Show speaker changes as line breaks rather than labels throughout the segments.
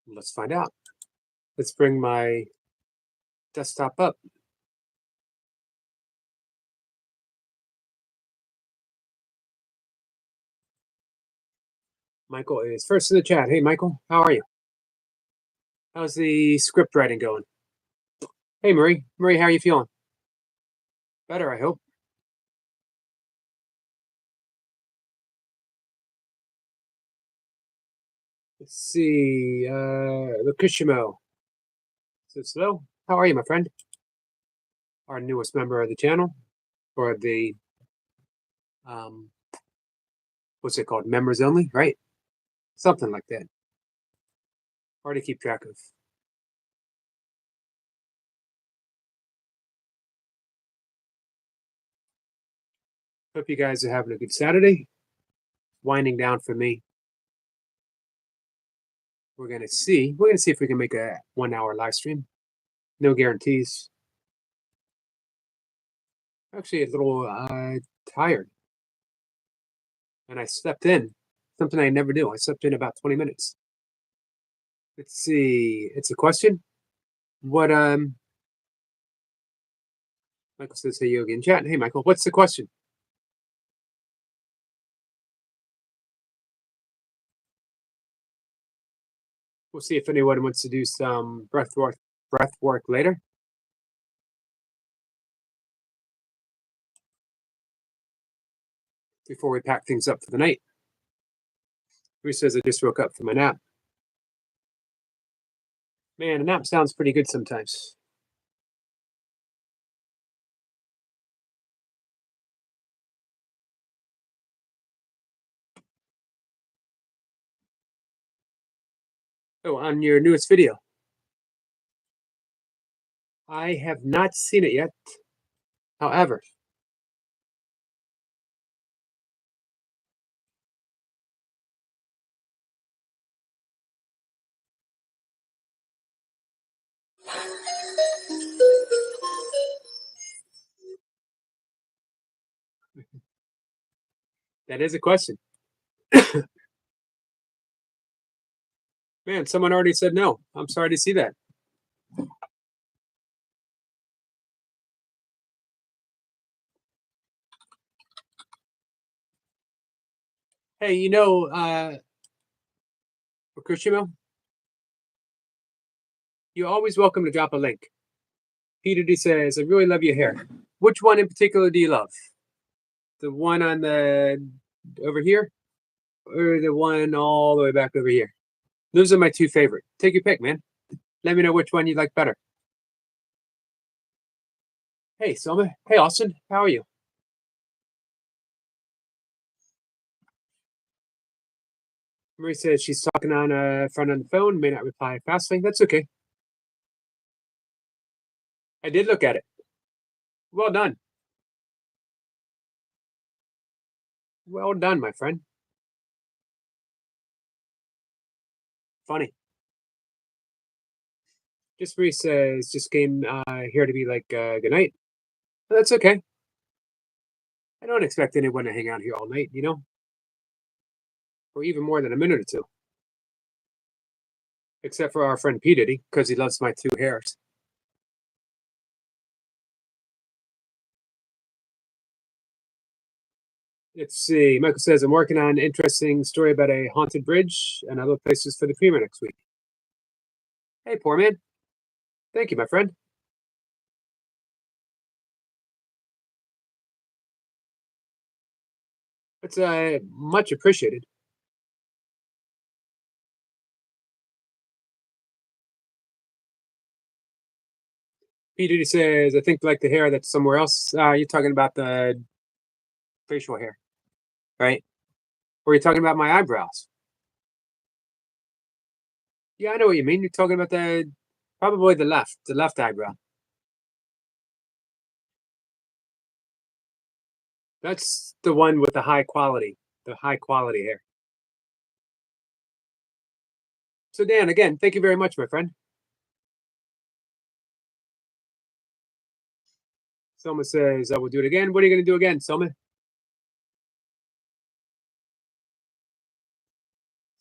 Let's find out. Let's bring my desktop up. Michael is first in the chat. Hey, Michael, how are you? How's the script writing going? Hey, Marie. Marie, how are you feeling? Better, I hope. Let's see. Lokishimo says hello. How are you, my friend? Our newest member of the channel, or the what's it called? Members only, right? Something like that. Hard to keep track of. Hope you guys are having a good Saturday. Winding down for me. We're gonna see. We're gonna see if we can make a 1 hour live stream. No guarantees. Actually, a little tired, and I slept in. Something I never do. I slept in about 20 minutes. Let's see. It's a question. What Michael says, hey Yogi in chat. Hey Michael, what's the question? We'll see if anyone wants to do some breath work later. Before we pack things up for the night. Bruce says I just woke up from a nap. Man, a nap sounds pretty good sometimes. Oh, on your newest video. I have not seen it yet. However, that is a question. Man, someone already said no. I'm sorry to see that. Hey, you know, Okushimo, you're always welcome to drop a link. Peter D says, I really love your hair. Which one in particular do you love? The one on the over here, or the one all the way back over here? Those are my two favorite. Take your pick, man. Let me know which one you like better. Hey, Selma. Hey, Austin. How are you? Marie says she's talking on a friend on the phone, may not reply fastly. That's okay. I did look at it. Well done. Well done, my friend. Funny. Just Marie says, just came here to be like, good night. Well, that's okay. I don't expect anyone to hang out here all night, you know? Or even more than a minute or two. Except for our friend P. Diddy, because he loves my two hairs. Let's see. Michael says, I'm working on an interesting story about a haunted bridge and other places for the premiere next week. Hey, poor man. Thank you, my friend. It's much appreciated. P. Diddy says, I think like the hair that's somewhere else. You're talking about the facial hair, right? Or you're talking about my eyebrows. Yeah, I know what you mean. You're talking about probably the left eyebrow. That's the one with the high quality hair. So Dan, again, thank you very much, my friend. Selma says, I will do it again. What are you going to do again, Selma?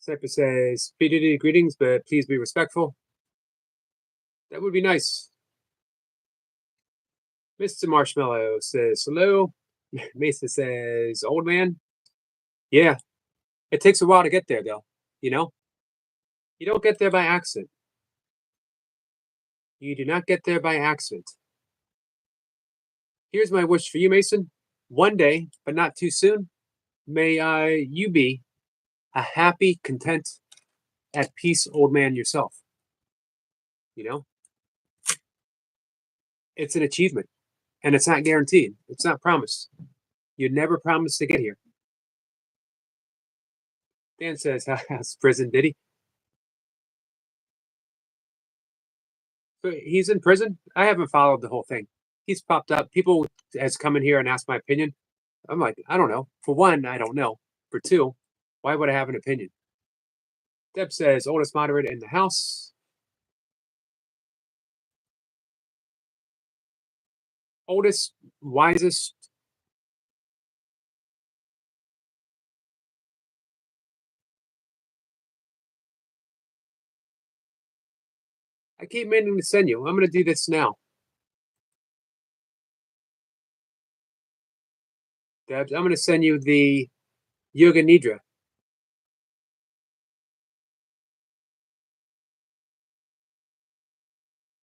Cypress says, PDD greetings, but please be respectful. That would be nice. Mr. Marshmallow says, hello. Mesa says, old man. Yeah, it takes a while to get there, though. You know, you don't get there by accident. You do not get there by accident. Here's my wish for you, Mason. One day, but not too soon, may you be a happy, content, at peace old man yourself. You know, it's an achievement, and it's not guaranteed. It's not promised. You never promised to get here. Dan says, "How's prison? Did he?" So he's in prison. I haven't followed the whole thing. He's popped up. People has come in here and asked my opinion. I'm like, I don't know. For one, I don't know. For two, why would I have an opinion? Deb says, oldest moderator in the house. Oldest, wisest. I keep meaning to send you. I'm going to do this now. Debs, I'm going to send you the Yoga Nidra.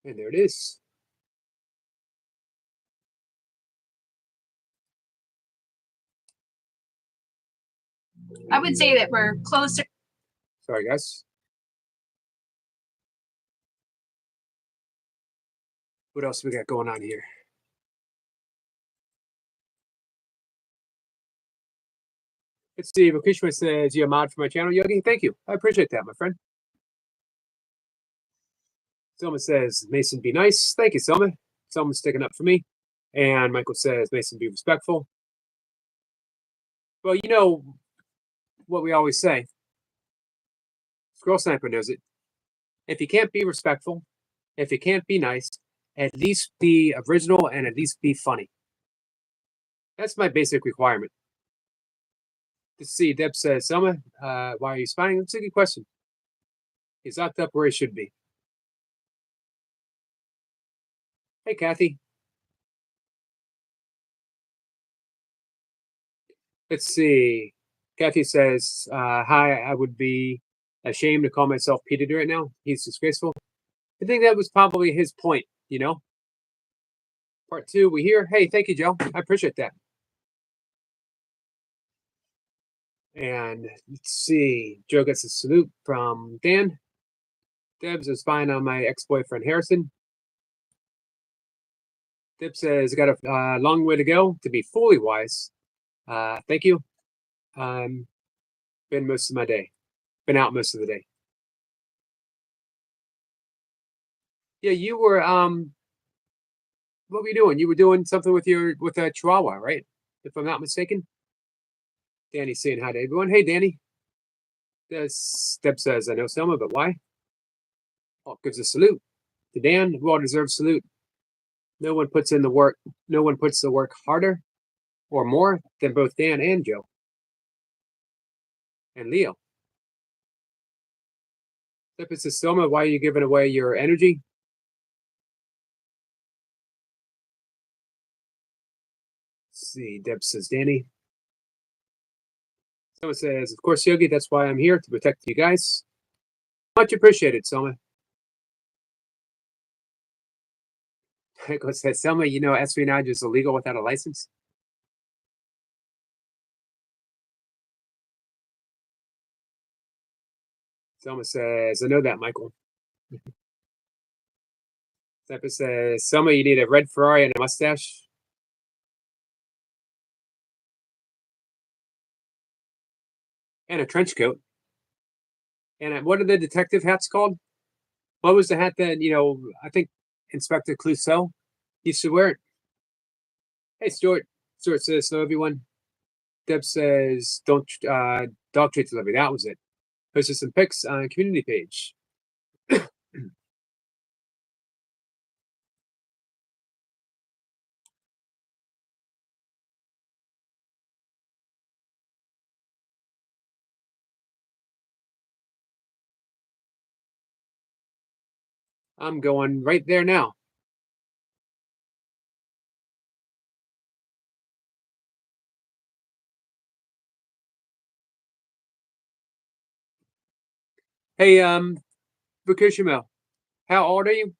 And there it is.
I would say that we're closer.
Sorry, guys. What else we got going on here? Let's see. Vakishma says, you're a mod for my channel, Yogi. Thank you. I appreciate that, my friend. Selma says, Mason, be nice. Thank you, Selma. Selma's sticking up for me. And Michael says, Mason, be respectful. Well, you know what we always say. Squirrel Sniper knows it. If you can't be respectful, if you can't be nice, at least be original and at least be funny. That's my basic requirement. Let's see. Deb says, Selma, why are you spying? That's a good question. He's locked up where he should be. Hey, Kathy. Let's see. Kathy says, hi, I would be ashamed to call myself Peter right now. He's disgraceful. I think that was probably his point, you know? Part two, we hear. Hey, thank you, Joe. I appreciate that. And let's see. Joe gets a salute from Dan. Debs is spying on my ex-boyfriend, Harrison. Deb says, got a long way to go to be fully wise. Thank you. Been most of my day. Been out most of the day. Yeah, you were what were you doing? You were doing something with a Chihuahua, right? If I'm not mistaken. Danny's saying hi to everyone. Hey, Danny. Deb says, I know Selma, but why? Oh, gives a salute to Dan. Well-deserved salute. No one puts in the work. No one puts the work harder or more than both Dan and Joe and Leo. Deb says, Selma, why are you giving away your energy? Let's see. Deb says, Danny. Selma says, of course, Yogi, that's why I'm here, to protect you guys. Much appreciated, Selma. Says, Selma, you know espionage is illegal without a license? Selma says, I know that, Michael. Steppa says, Selma, you need a red Ferrari and a mustache. And a trench coat. And what are the detective hats called? What was the hat that, I think Inspector Clouseau used to wear it? Hey, Stuart. Stuart says, hello, everyone. Deb says, don't dog treat delivery. That was it. Posted some pics on community page. I'm going right there now. Hey, Fukushima, how old are you?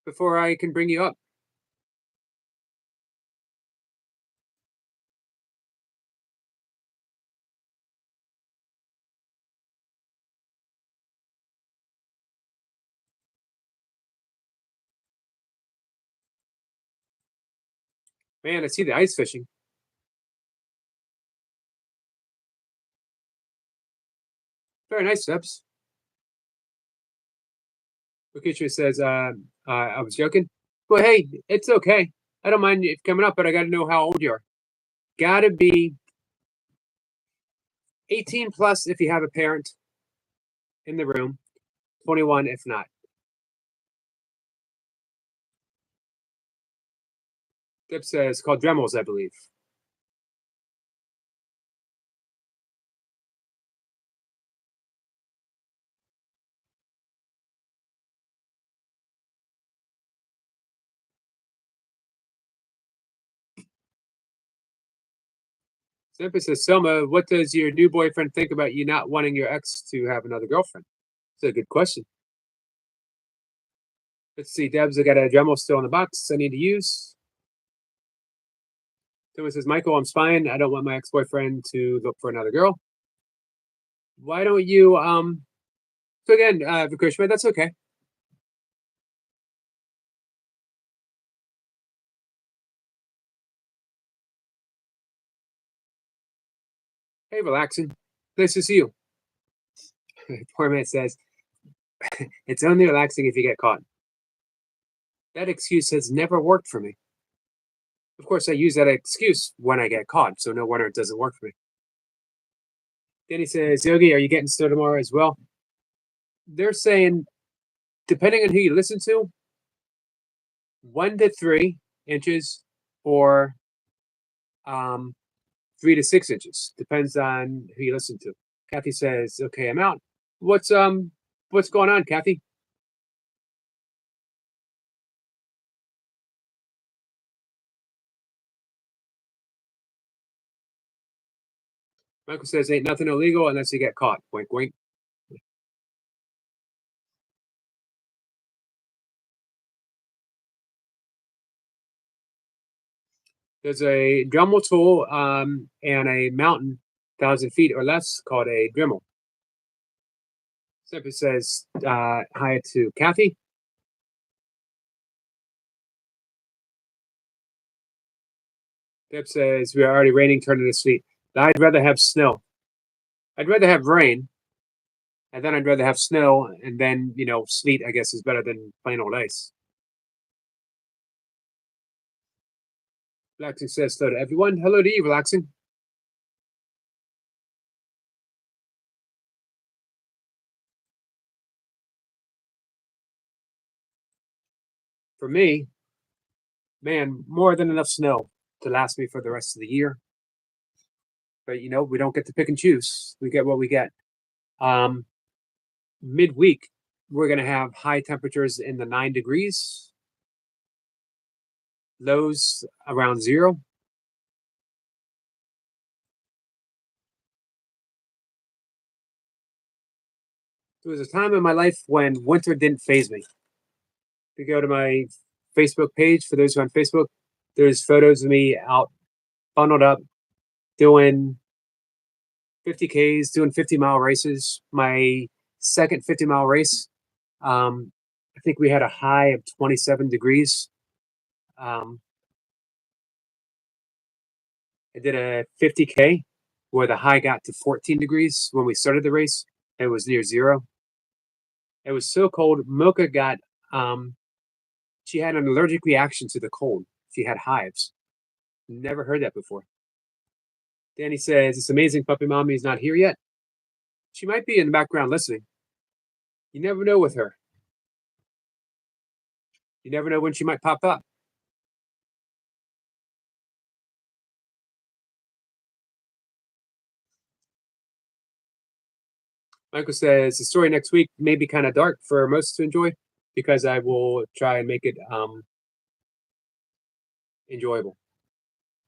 Before I can bring you up. Man, I see the ice fishing. Very nice, Steps. Fukushima says, I was joking. Well, hey, it's okay. I don't mind it coming up, but I got to know how old you are. Got to be 18 plus if you have a parent in the room, 21 if not. Dip says called Dremels, I believe. Simpa says, Selma, what does your new boyfriend think about you not wanting your ex to have another girlfriend? It's a good question. Let's see, Debs, I got a Dremel still in the box I need to use. Someone says, Michael, I'm spying. I don't want my ex-boyfriend to look for another girl. Why don't you so again, Vikrishma, that's okay. Hey, relaxing. Nice to see you. Poor man says, it's only relaxing if you get caught. That excuse has never worked for me. Of course, I use that excuse when I get caught, so no wonder it doesn't work for me. Danny says, Yogi, are you getting snow tomorrow as well? They're saying, depending on who you listen to, 1 to 3 inches or 3 to 6 inches. Depends on who you listen to. Kathy says, okay, I'm out. What's going on, Kathy? Michael says, ain't nothing illegal unless you get caught. Wink, wink. There's a Dremel tool and a mountain 1,000 feet or less called a Dremel. Simply says hi to Kathy. Deb says we are already raining, turning to sleet. I'd rather have snow. I'd rather have rain, and then I'd rather have snow, and then sleet. I guess is better than plain old ice. Relaxing says hello to everyone. Hello to you, relaxing. For me, man, more than enough snow to last me for the rest of the year. But we don't get to pick and choose. We get what we get. Midweek, we're gonna have high temperatures in the 9 degrees, lows around 0. There was a time in my life when winter didn't phase me. If you go to my Facebook page, for those who are on Facebook, there's photos of me out bundled up doing 50Ks, doing 50-mile races. My second 50-mile race, I think we had a high of 27 degrees. I did a 50K where the high got to 14 degrees when we started the race. It was near 0. It was so cold. Mocha got, she had an allergic reaction to the cold. She had hives. Never heard that before. Danny says, it's amazing Puppy Mommy is not here yet. She might be in the background listening. You never know with her. You never know when she might pop up. Michael says the story next week may be kind of dark for most to enjoy because I will try and make it enjoyable.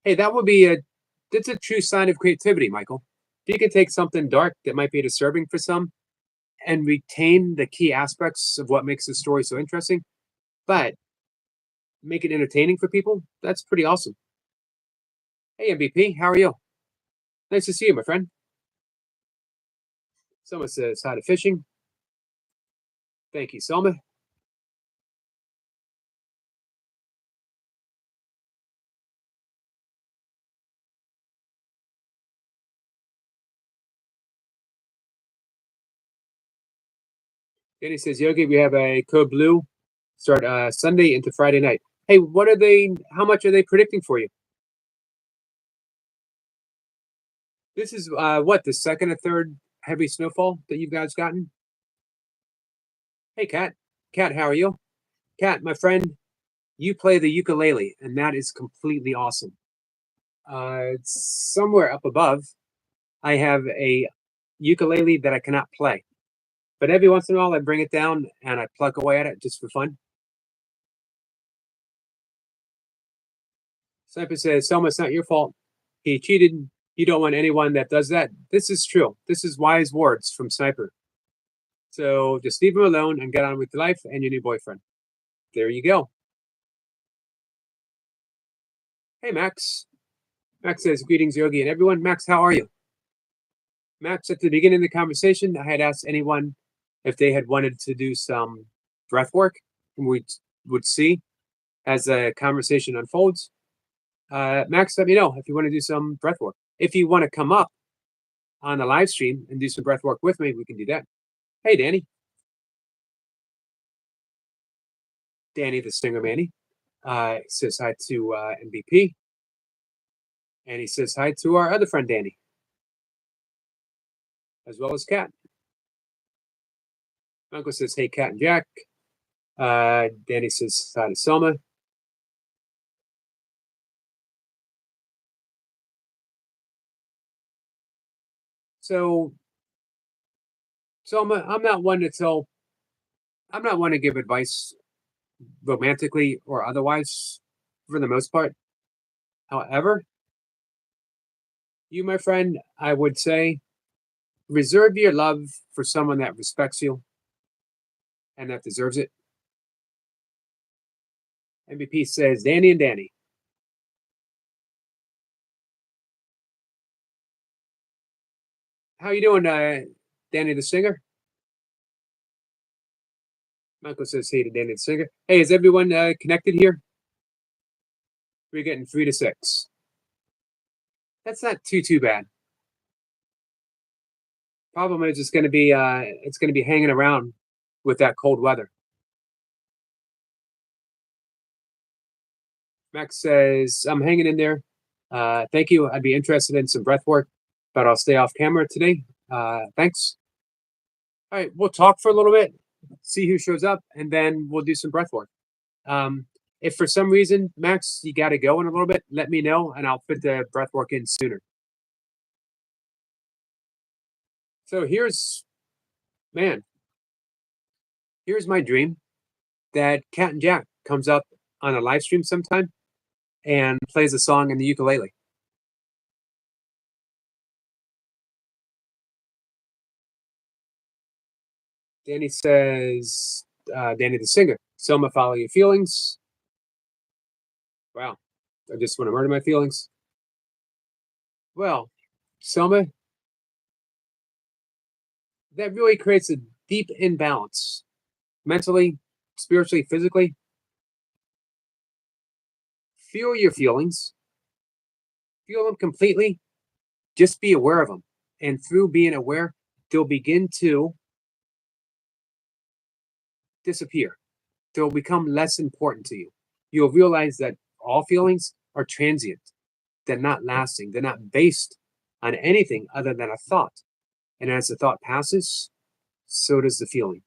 Hey, that's a true sign of creativity, Michael. If you can take something dark that might be disturbing for some and retain the key aspects of what makes the story so interesting, but make it entertaining for people, that's pretty awesome. Hey, MVP, how are you? Nice to see you, my friend. Someone says hi to fishing. Thank you, Selma. Danny says, Yogi, we have a code blue start Sunday into Friday night. Hey, how much are they predicting for you? This is what, the second or third heavy snowfall that you guys gotten? Hey, Kat. Kat, how are you? Kat, my friend, you play the ukulele, and that is completely awesome. It's somewhere up above. I have a ukulele that I cannot play, but every once in a while I bring it down and I pluck away at it just for fun. Sniper says, Selma, it's not your fault. He cheated. You don't want anyone that does that. This is true. This is wise words from Sniper. So just leave him alone and get on with life and your new boyfriend. There you go. Hey, Max. Max says, greetings, Yogi and everyone. Max, how are you? Max, at the beginning of the conversation, I had asked anyone if they had wanted to do some breath work, and we would see as the conversation unfolds. Max, let me know if you want to do some breath work. If you want to come up on the live stream and do some breath work with me, we can do that. Hey, Danny. Danny, the Stinger Manny, says hi to MVP. And he says hi to our other friend, Danny, as well as Kat. Uncle says, hey, Kat and Jack. Danny says hi to Selma. So, Selma, I'm not one to give advice romantically or otherwise for the most part. However, you, my friend, I would say reserve your love for someone that respects you and that deserves it. MVP says, Danny and Danny. How you doing, Danny the singer? Michael says, hey to Danny the singer. Hey, is everyone connected here? We're getting 3 to 6. That's not too bad. Problem is it's gonna be hanging around with that cold weather. Max says, I'm hanging in there. Thank you. I'd be interested in some breath work, but I'll stay off camera today. Thanks. All right, we'll talk for a little bit, see who shows up, and then we'll do some breath work. If for some reason, Max, you got to go in a little bit, let me know, and I'll fit the breath work in sooner. So here's my dream that Cat and Jack comes up on a live stream sometime and plays a song in the ukulele. Danny says, Danny the singer, Selma, follow your feelings. Wow, I just want to murder my feelings. Well, Selma, that really creates a deep imbalance mentally, spiritually, physically. Feel your feelings, feel them completely, just be aware of them. And through being aware, they'll begin to disappear. They'll become less important to you. You'll realize that all feelings are transient. They're not lasting. They're not based on anything other than a thought. And as the thought passes, so does the feeling.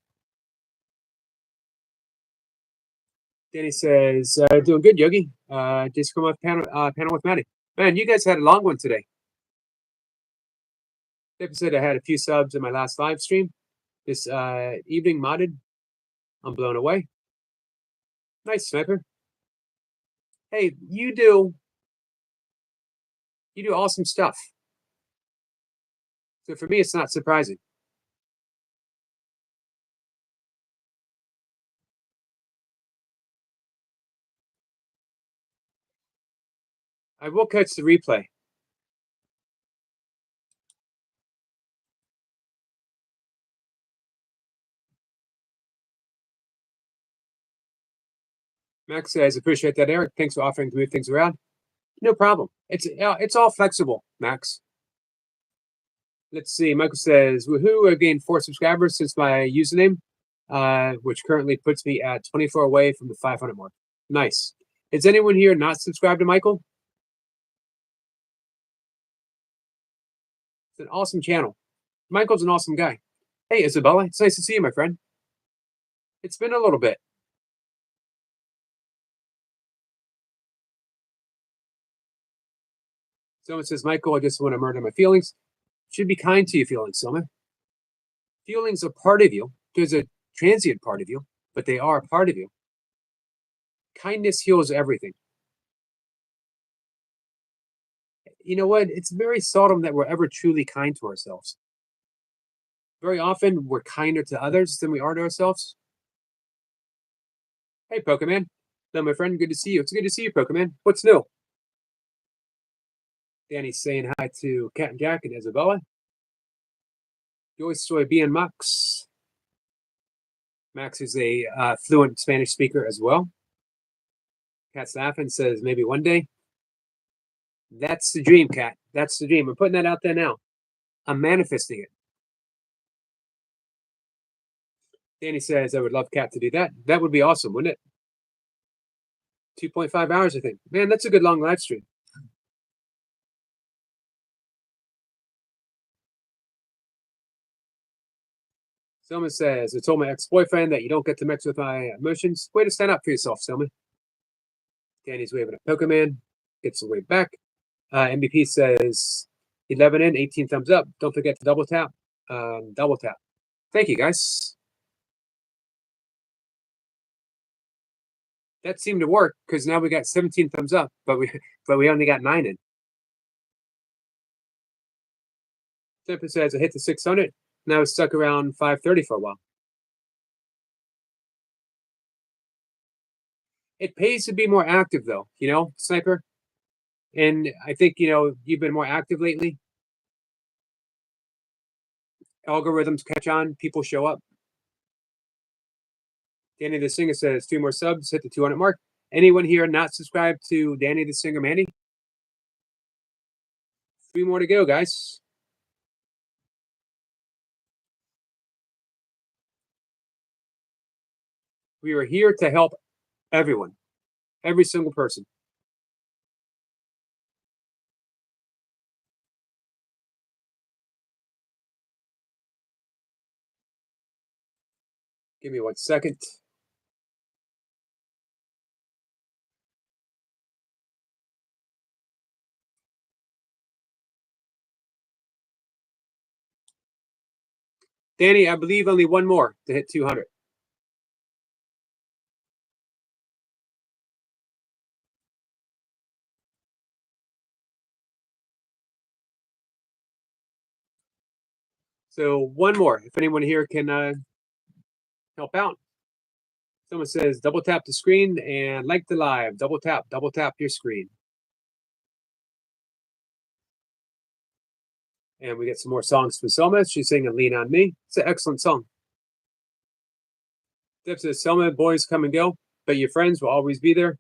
Danny says, doing good, Yogi. Just come off panel with Maddie. Man, you guys had a long one today. Episode, I had a few subs in my last live stream. this evening modded. I'm blown away. Nice, Sniper. Hey, you do awesome stuff. So for me, it's not surprising. I will catch the replay. Max says, appreciate that, Eric. Thanks for offering to move things around. No problem. It's all flexible, Max. Let's see. Michael says, woohoo, I've gained 4 subscribers since my username, which currently puts me at 24 away from the 500 mark. Nice. Is anyone here not subscribed to Michael? It's an awesome channel. Michael's an awesome guy. Hey, Isabella, it's nice to see you, my friend. It's been a little bit. Someone says, Michael, I just want to murder my feelings. Should be kind to your feelings, Selma. Feelings are part of you. There's a transient part of you, but they are a part of you. Kindness heals everything. You know what? It's very seldom that we're ever truly kind to ourselves. Very often, we're kinder to others than we are to ourselves. Hey, Pokemon. Hello, my friend. Good to see you. It's good to see you, Pokemon. What's new? Danny's saying hi to Cat and Jack and Isabella. Joyce Soy B and Max. Max is a fluent Spanish speaker as well. Cat's laughing, says maybe one day. That's the dream, Cat. That's the dream. I'm putting that out there now. I'm manifesting it. Danny says, I would love Cat to do that. That would be awesome, wouldn't it? 2.5 hours, I think. Man, that's a good long live stream. Selma says, I told my ex-boyfriend that you don't get to mix with my emotions. Way to stand up for yourself, Selma. Danny's waving at Pokemon. Gets the wave back. MVP says, 11 in, 18 thumbs up. Don't forget to double tap. Double tap. Thank you, guys. That seemed to work because now we got 17 thumbs up, but we only got 9 in. Temper says, I hit the 600. Now it's stuck around 530 for a while. It pays to be more active, though, you know, Sniper. And I think, you know, you've been more active lately. Algorithms catch on. People show up. Danny the Singer says 2 more subs, hit the 200 mark. Anyone here not subscribed to Danny the Singer Manny? 3 more to go, guys. We are here to help everyone, every single person. Give me 1 second. Danny, I believe only 1 more to hit 200. So 1 more. If anyone here can help out. Someone says double tap the screen and like the live. Double tap your screen. And we get some more songs from Selma. She's singing Lean on Me. It's an excellent song. Deb says, Selma, boys come and go, but your friends will always be there.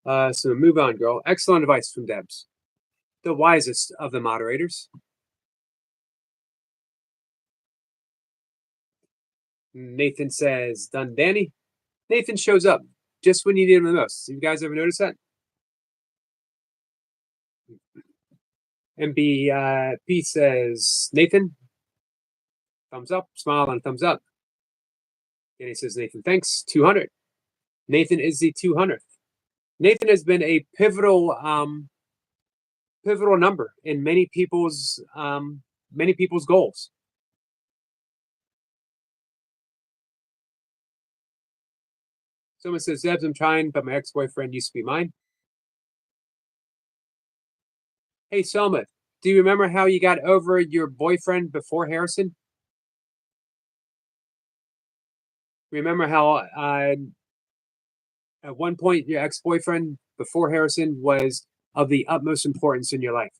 So move on, girl. Excellent advice from Debs. The wisest of the moderators. Nathan says, done, Danny. Nathan shows up just when you need him the most. You guys ever notice that? MBP says, Nathan, thumbs up, smile and thumbs up. And he says, Nathan, thanks, 200. Nathan is the 200th. Nathan has been a pivotal number in many people's goals. Someone says, Zebs, I'm trying, but my ex-boyfriend used to be mine. Hey, Selma, do you remember how you got over your boyfriend before Harrison? Remember how at one point your ex-boyfriend before Harrison was of the utmost importance in your life?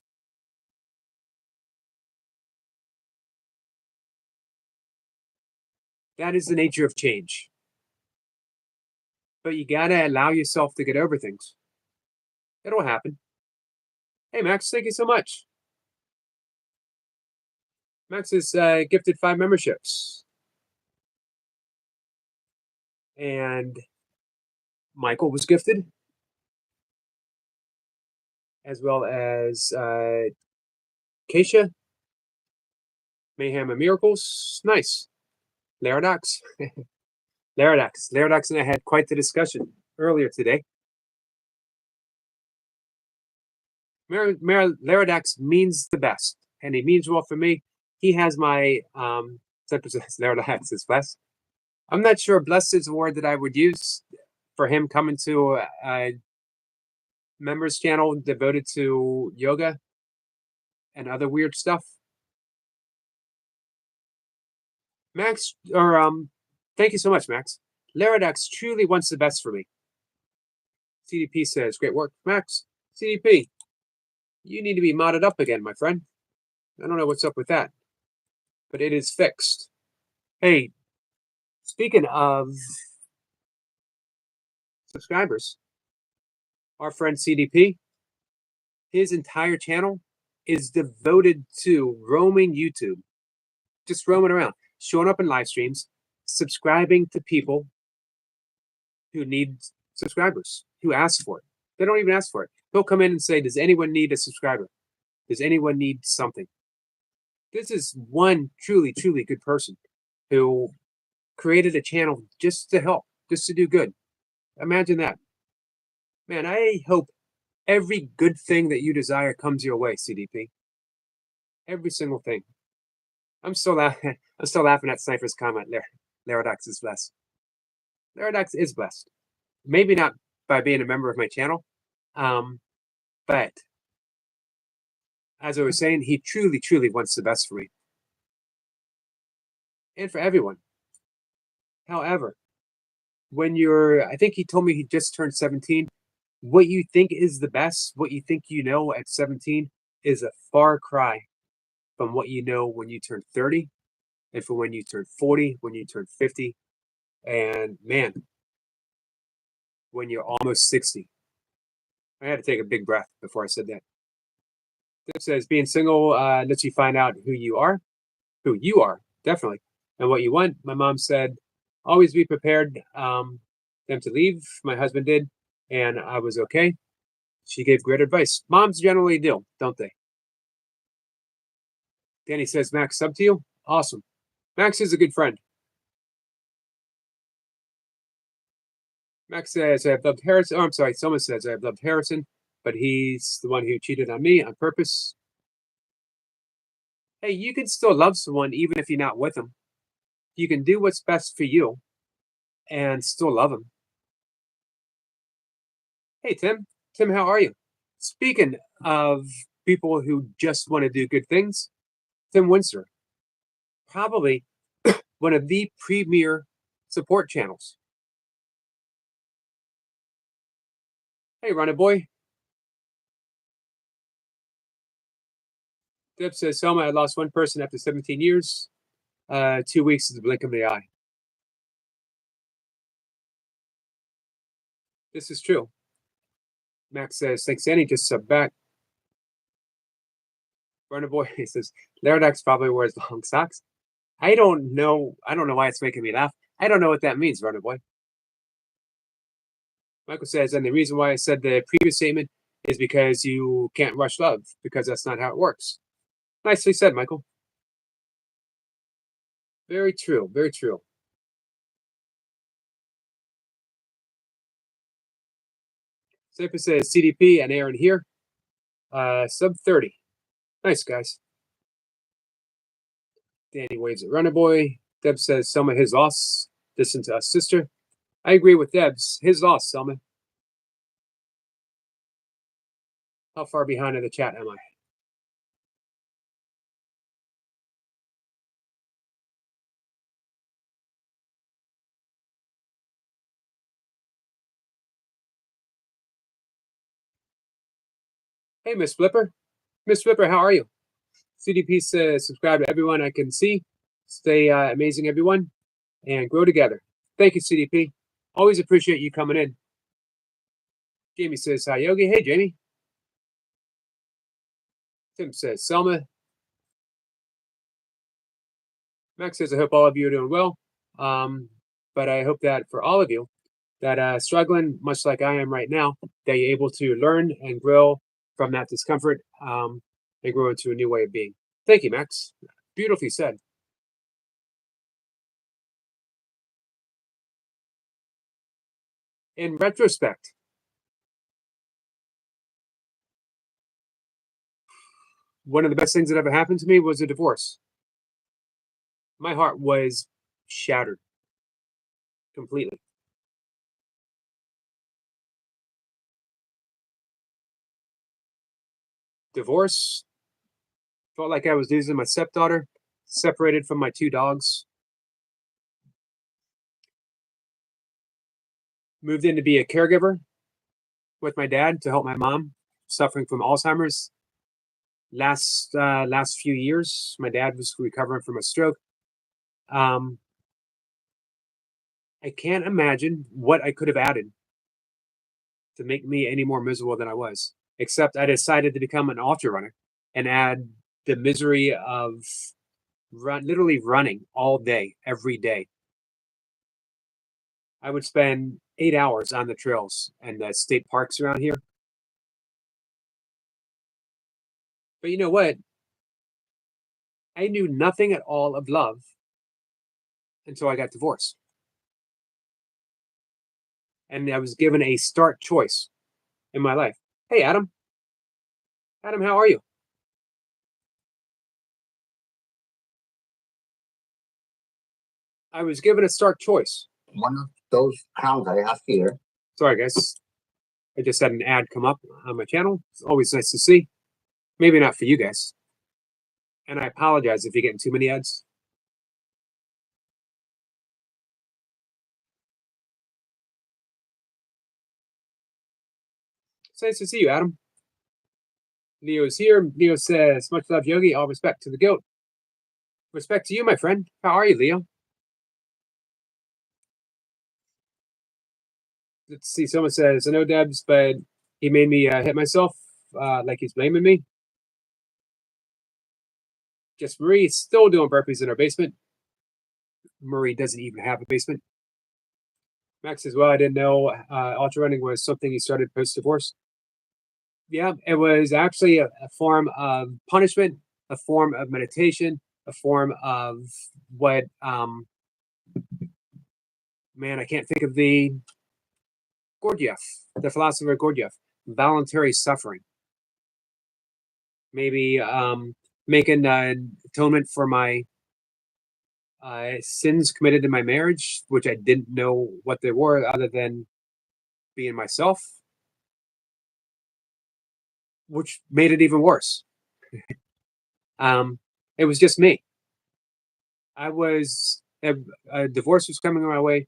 That is the nature of change. But you gotta allow yourself to get over things. It'll happen. Hey, Max, thank you so much. Max is gifted 5 memberships. And Michael was gifted, as well as Keisha, Mayhem and Miracles. Nice. Laradox. Laradox and I had quite the discussion earlier today. Laradox means the best, and he means well for me. He has my Laradox is blessed. I'm not sure blessed is a word that I would use for him coming to a members channel devoted to yoga and other weird stuff. Max, or thank you so much, Max. Laradox truly wants the best for me. CDP says, great work, Max. CDP, you need to be modded up again, my friend. I don't know what's up with that, but it is fixed. Hey, speaking of subscribers, our friend CDP, his entire channel is devoted to roaming YouTube, just roaming around, showing up in live streams, subscribing to people who need subscribers, who ask for it. They don't even ask for it. He'll come in and say, does anyone need a subscriber? Does anyone need something? This is one truly, truly good person who created a channel just to help, just to do good. Imagine that. Man, I hope every good thing that you desire comes your way, CDP. Every single thing. I'm still laughing at Sniper's comment there. Laradox is blessed. Laradox is blessed. Maybe not by being a member of my channel, but as I was saying, he truly, truly wants the best for me and for everyone. However, when I think he told me he just turned 17. What you think is the best, what you think you know at 17 is a far cry from what you know when you turn 30 and from when you turn 40, when you turn 50, and man, when you're almost 60. I had to take a big breath before I said that. It says being single lets you find out who you are, definitely, and what you want. My mom said, always be prepared them to leave. My husband did, and I was okay. She gave great advice. Moms generally do, don't they? Danny says, Max, sub to you? Awesome. Max is a good friend. Max says, I've loved Harrison. Oh, I'm sorry. Someone says, I've loved Harrison, but he's the one who cheated on me on purpose. Hey, you can still love someone even if you're not with them. You can do what's best for you and still love them. Hey, Tim. Tim, how are you? Speaking of people who just want to do good things, Tim Windsor, probably one of the premier support channels. Hey, Runner Boy. Deb says, Selma, I lost one person after 17 years. 2 weeks is a blink of the eye. This is true. Max says, thanks, Annie. Just sub back. Runner Boy, he says, Laradox probably wears long socks. I don't know why it's making me laugh. I don't know what that means, Runner Boy. Michael says, and the reason why I said the previous statement is because you can't rush love, because that's not how it works. Nicely said, Michael. Very true, very true. Safer says CDP and Aaron here. Sub 30. Nice, guys. Danny waves at Runner Boy. Deb says some of his loss. Listen to us, sister. I agree with Debs. His loss, Selma. How far behind in the chat am I? Hey, Miss Flipper. Miss Flipper, how are you? CDP says subscribe to everyone I can see. Stay amazing, everyone, and grow together. Thank you, CDP. Always appreciate you coming in. Jamie says hi, Yogi. Hey, Jamie. Tim says Selma. Max says I hope all of you are doing well. But I hope that for all of you that struggling much like I am right now, that you're able to learn and grow from that discomfort and grow into a new way of being. Thank you, Max. Beautifully said. In retrospect, one of the best things that ever happened to me was a divorce. My heart was shattered completely. Divorce felt like I was losing my stepdaughter, separated from my two dogs. Moved in to be a caregiver with my dad to help my mom suffering from Alzheimer's. Last few years, my dad was recovering from a stroke. I can't imagine what I could have added to make me any more miserable than I was, except I decided to become an ultra runner and add the misery of literally running all day, every day. I would spend 8 hours on the trails and the state parks around here. But you know what? I knew nothing at all of love until I got divorced. And I was given a stark choice in my life. Hey, Adam. Adam, how are you? I was given a stark choice.
One of those hounds I have here.
Sorry, guys. I just had an ad come up on my channel. It's always nice to see. Maybe not for you guys. And I apologize if you're getting too many ads. It's nice to see you, Adam. Leo's here. Leo says, much love, Yogi. All respect to the goat. Respect to you, my friend. How are you, Leo? Let's see. Someone says, I know Debs, but he made me hit myself like he's blaming me. Just Marie still doing burpees in her basement. Marie doesn't even have a basement. Max as well. I didn't know ultra running was something he started post divorce. Yeah, it was actually a form of punishment, a form of meditation, a form of what man, I can't think of the Gurdjieff, the philosopher Gurdjieff, voluntary suffering. Maybe making atonement for my sins committed in my marriage, which I didn't know what they were other than being myself, which made it even worse. It was just me. I was a divorce was coming my way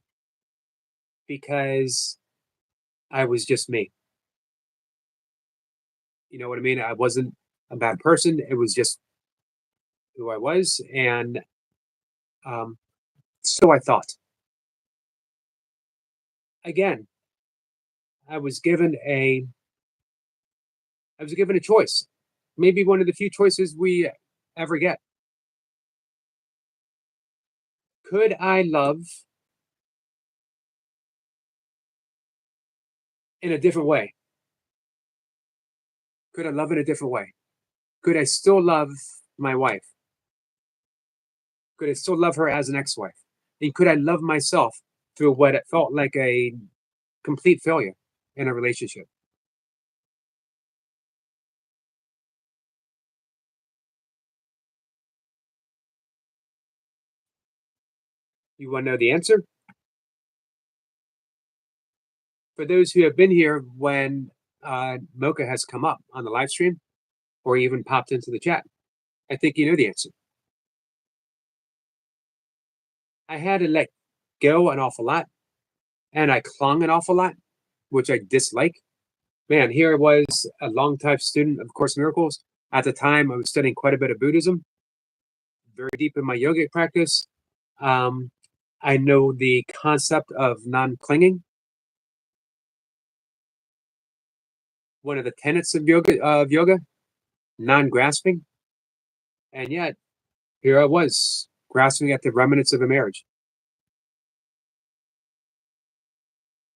because I was just me. You know what I mean? I wasn't a bad person. It was just who I was, and so I thought. Again, I was given a choice. Maybe one of the few choices we ever get. Could I love in a different way? Could I love in a different way? Could I still love my wife? Could I still love her as an ex-wife? And could I love myself through what it felt like a complete failure in a relationship? You want to know the answer? For those who have been here when Mocha has come up on the live stream or even popped into the chat, I think you know the answer. I had to let go an awful lot, and I clung an awful lot, which I dislike. Man, here I was, a long-time student of Course in Miracles. At the time, I was studying quite a bit of Buddhism, very deep in my yogic practice. I know the concept of non-clinging. One of the tenets of yoga, non-grasping. And yet, here I was, grasping at the remnants of a marriage.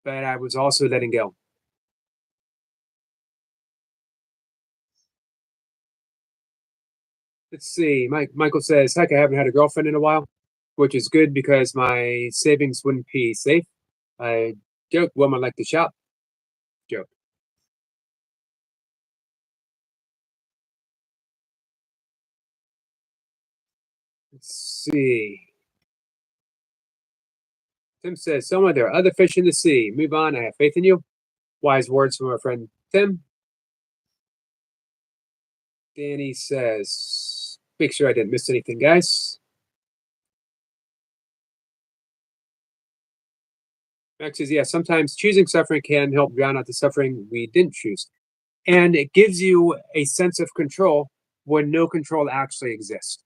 But I was also letting go. Let's see. Michael says, heck, I haven't had a girlfriend in a while, which is good because my savings wouldn't be safe. I joke, women like to shop. Joke. Let's see. Tim says, Soma, there are other fish in the sea. Move on. I have faith in you. Wise words from our friend Tim. Danny says, make sure I didn't miss anything, guys. Max says, yeah, sometimes choosing suffering can help drown out the suffering we didn't choose. And it gives you a sense of control when no control actually exists.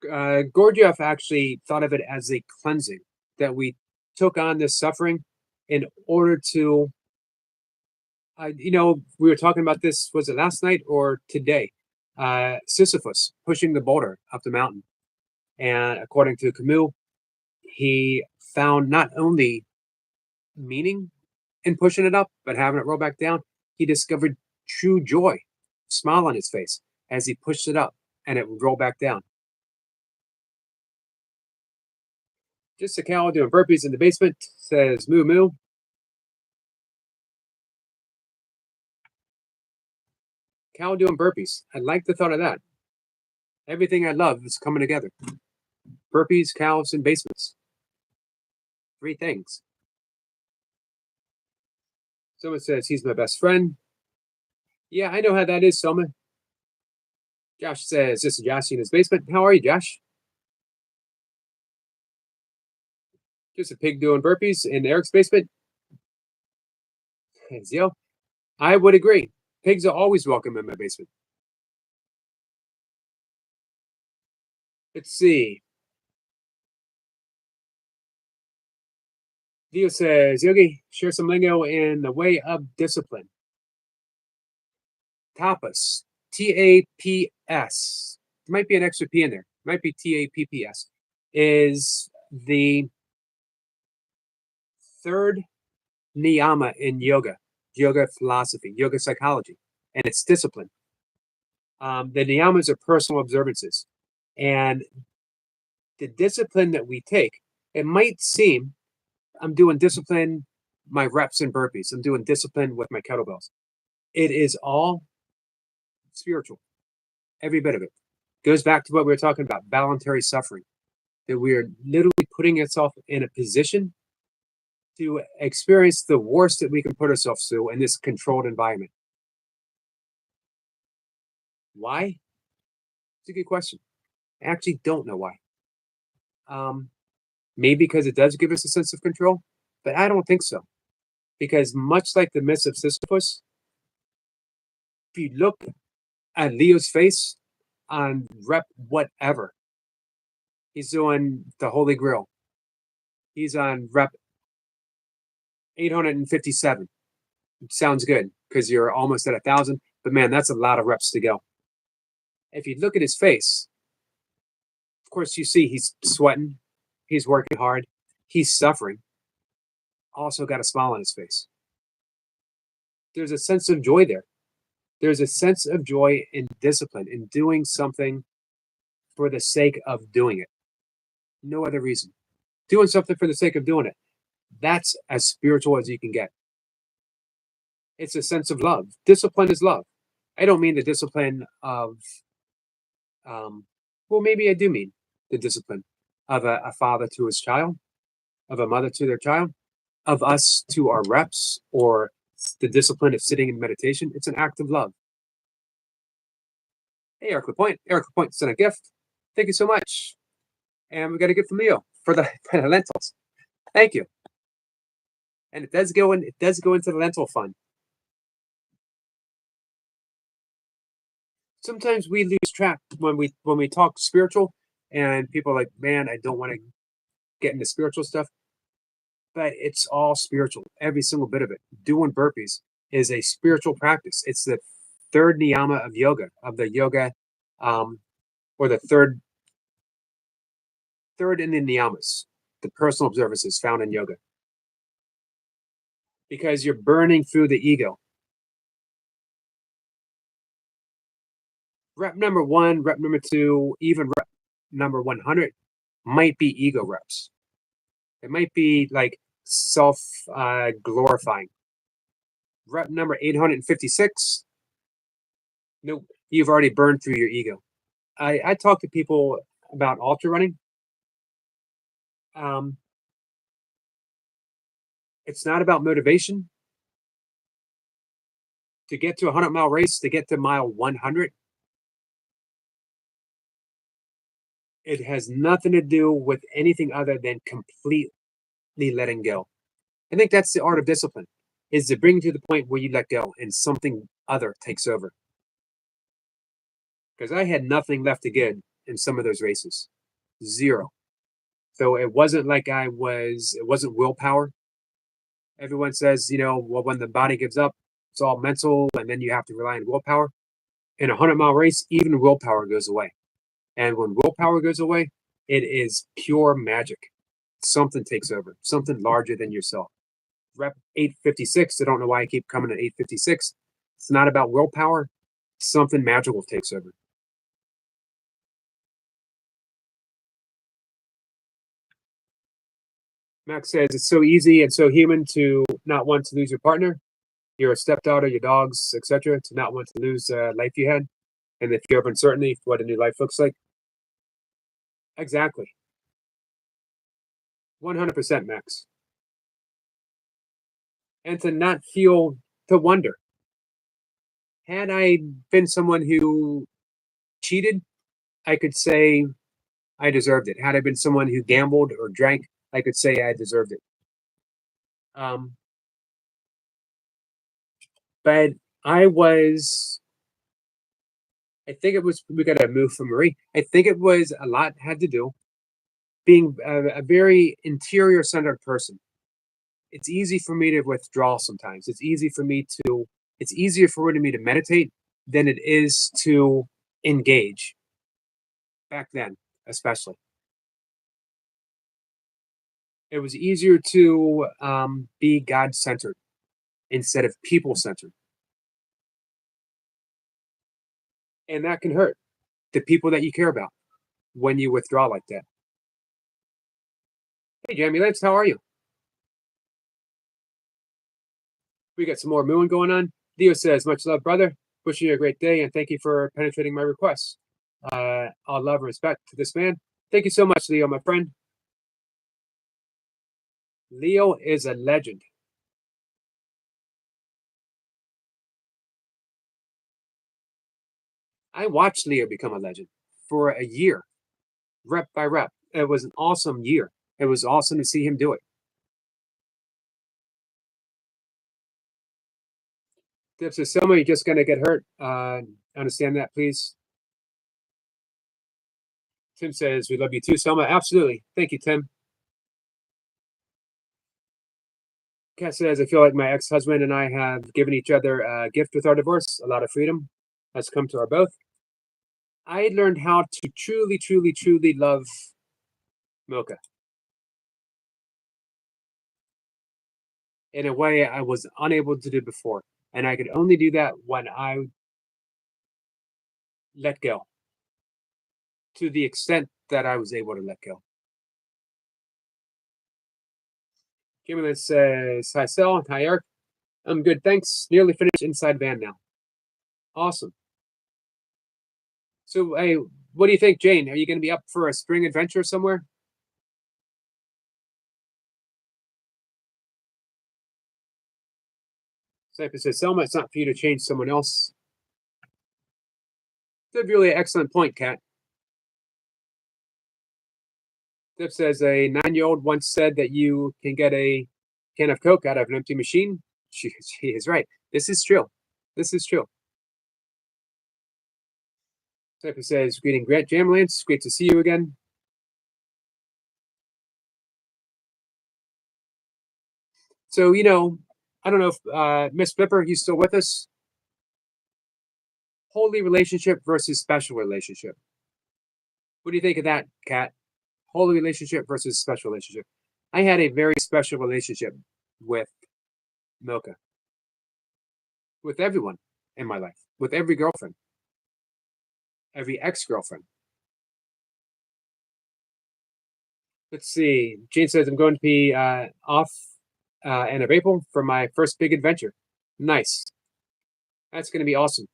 Gurdjieff actually thought of it as a cleansing, that we took on this suffering in order to, we were talking about this, was it last night or today? Sisyphus pushing the boulder up the mountain. And according to Camus, he found not only meaning in pushing it up, but having it roll back down. He discovered true joy, smile on his face as he pushed it up and it would roll back down. Just a cow doing burpees in the basement, says moo moo. Cow doing burpees. I like the thought of that. Everything I love is coming together. Burpees, cows, and basements. 3 things. Someone says he's my best friend. Yeah, I know how that is, Soma. Josh says this is Josh in his basement. How are you, Josh? Just a pig doing burpees in Eric's basement. Hey, Zio, I would agree. Pigs are always welcome in my basement. Let's see. Dio says, Yogi, share some lingo in the way of discipline. Tapas, T-A-P-S. There might be an extra P in there. Might be T-A-P-P-S. Is the 3rd niyama in yoga philosophy, yoga psychology, and it's discipline. The niyamas are personal observances. And the discipline that we take, it might seem I'm doing discipline, my reps and burpees. I'm doing discipline with my kettlebells. It is all spiritual. Every bit of it. Goes back to what we were talking about, voluntary suffering. That we are literally putting ourselves in a position to experience the worst that we can put ourselves through in this controlled environment. Why? It's a good question. I actually don't know why. Maybe because it does give us a sense of control, but I don't think so. Because much like the myth of Sisyphus, if you look at Leo's face on rep whatever, he's doing the Holy Grail. He's on rep 857. Sounds good because you're almost at 1,000, but man, that's a lot of reps to go. If you look at his face, of course, you see he's sweating, he's working hard, he's suffering. Also got a smile on his face. There's a sense of joy there. There's a sense of joy in discipline, in doing something for the sake of doing it. No other reason. Doing something for the sake of doing it. That's as spiritual as you can get. It's a sense of love. Discipline is love. I don't mean the discipline of, well, maybe I do mean the discipline of a father to his child. of a mother to their child, of us to our reps, or the discipline of sitting in meditation. It's an act of love. Hey, Eric Lapointe. Eric Lapointe sent a gift. Thank you so much. And we got a gift from Leo for the lentils. Thank you. And it does go into the lentil fund. Sometimes we lose track when we talk spiritual, and people are like, man, I don't want to get into spiritual stuff. But it's all spiritual, every single bit of it. Doing burpees is a spiritual practice. It's the third niyama of yoga, or the third in the niyamas, the personal observances found in yoga. Because you're burning through the ego. Rep number 1, rep number 2, even rep number 100 might be ego reps. It might be like self glorifying. Rep number 856, nope, you've already burned through your ego. I talk to people about ultra running. It's not about motivation. To get to a 100-mile race, to get to mile 100, it has nothing to do with anything other than completely letting go. I think that's the art of discipline, is to bring you to the point where you let go and something other takes over. Because I had nothing left to give in some of those races. Zero. So it wasn't like it wasn't willpower. Everyone says, well, when the body gives up, it's all mental, and then you have to rely on willpower. In a 100-mile race, even willpower goes away. And when willpower goes away, it is pure magic. Something takes over, something larger than yourself. Rep 856, I don't know why I keep coming at 856. It's not about willpower. Something magical takes over. Max says, it's so easy and so human to not want to lose your partner, your stepdaughter, your dogs, etc., to not want to lose life you had, and the fear of uncertainty for what a new life looks like. Exactly. 100%, Max. And to not feel, to wonder. Had I been someone who cheated, I could say I deserved it. Had I been someone who gambled or drank, I could say I deserved it. But I think it was, we got to move from Marie. I think it was a lot had to do being a very interior centered person. It's easy for me to withdraw sometimes. It's easier for me to meditate than it is to engage. Back then, especially. It was easier to be God-centered instead of people-centered. And that can hurt the people that you care about when you withdraw like that. Hey, Jamie Lance, how are you? We got some more mooing going on. Leo says, much love, brother. Wishing you a great day, and thank you for penetrating my requests. All love and respect to this man. Thank you so much, Leo, my friend. Leo is a legend. I watched Leo become a legend for a year, rep by rep. It was an awesome year. It was awesome to see him do it. Dip says, Selma, you're just going to get hurt. Understand that, please. Tim says, we love you too, Selma. Absolutely. Thank you, Tim. Kat says, I feel like my ex-husband and I have given each other a gift with our divorce. A lot of freedom has come to our both. I learned how to truly, truly, truly love Milka in a way I was unable to do before. And I could only do that when I let go, to the extent that I was able to let go. Kimberly says, hi, Sel. Hi, Eric. I'm good, thanks. Nearly finished inside van now. Awesome. So, hey, what do you think, Jane? Are you going to be up for a spring adventure somewhere? Cypher says, Selma, it's not for you to change someone else. That's a really excellent point, Kat. Dip says a 9-year-old once said that you can get a can of Coke out of an empty machine. She is right. This is true. This is true. Cypher says, greeting Grant Jamlance. Great to see you again. So, I don't know if Miss Flipper, you still with us? Holy relationship versus special relationship. What do you think of that, Kat? Holy relationship versus special relationship. I had a very special relationship with Milka. With everyone in my life. With every girlfriend. Every ex-girlfriend. Let's see. Jane says I'm going to be off end of April for my first big adventure. Nice. That's going to be awesome.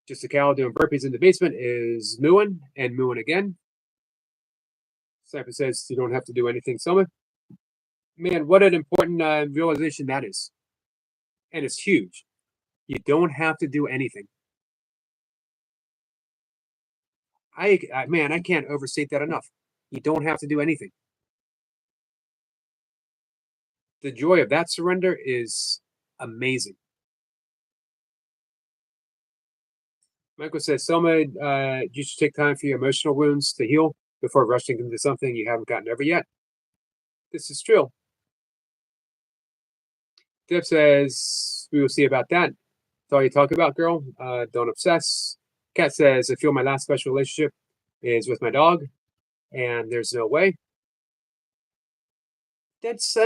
Just a cow doing burpees in the basement is mooing and mooing again. Cypher says you don't have to do anything, Selma. Man, what an important realization that is. And it's huge. You don't have to do anything. Man, I can't overstate that enough. You don't have to do anything. The joy of that surrender is amazing. Michael says, Selma, you should take time for your emotional wounds to heal before rushing into something you haven't gotten over yet. This is true. Deb says, we will see about that. That's all you talk about, girl. Don't obsess. Kat says, I feel my last special relationship is with my dog, and there's no way. That's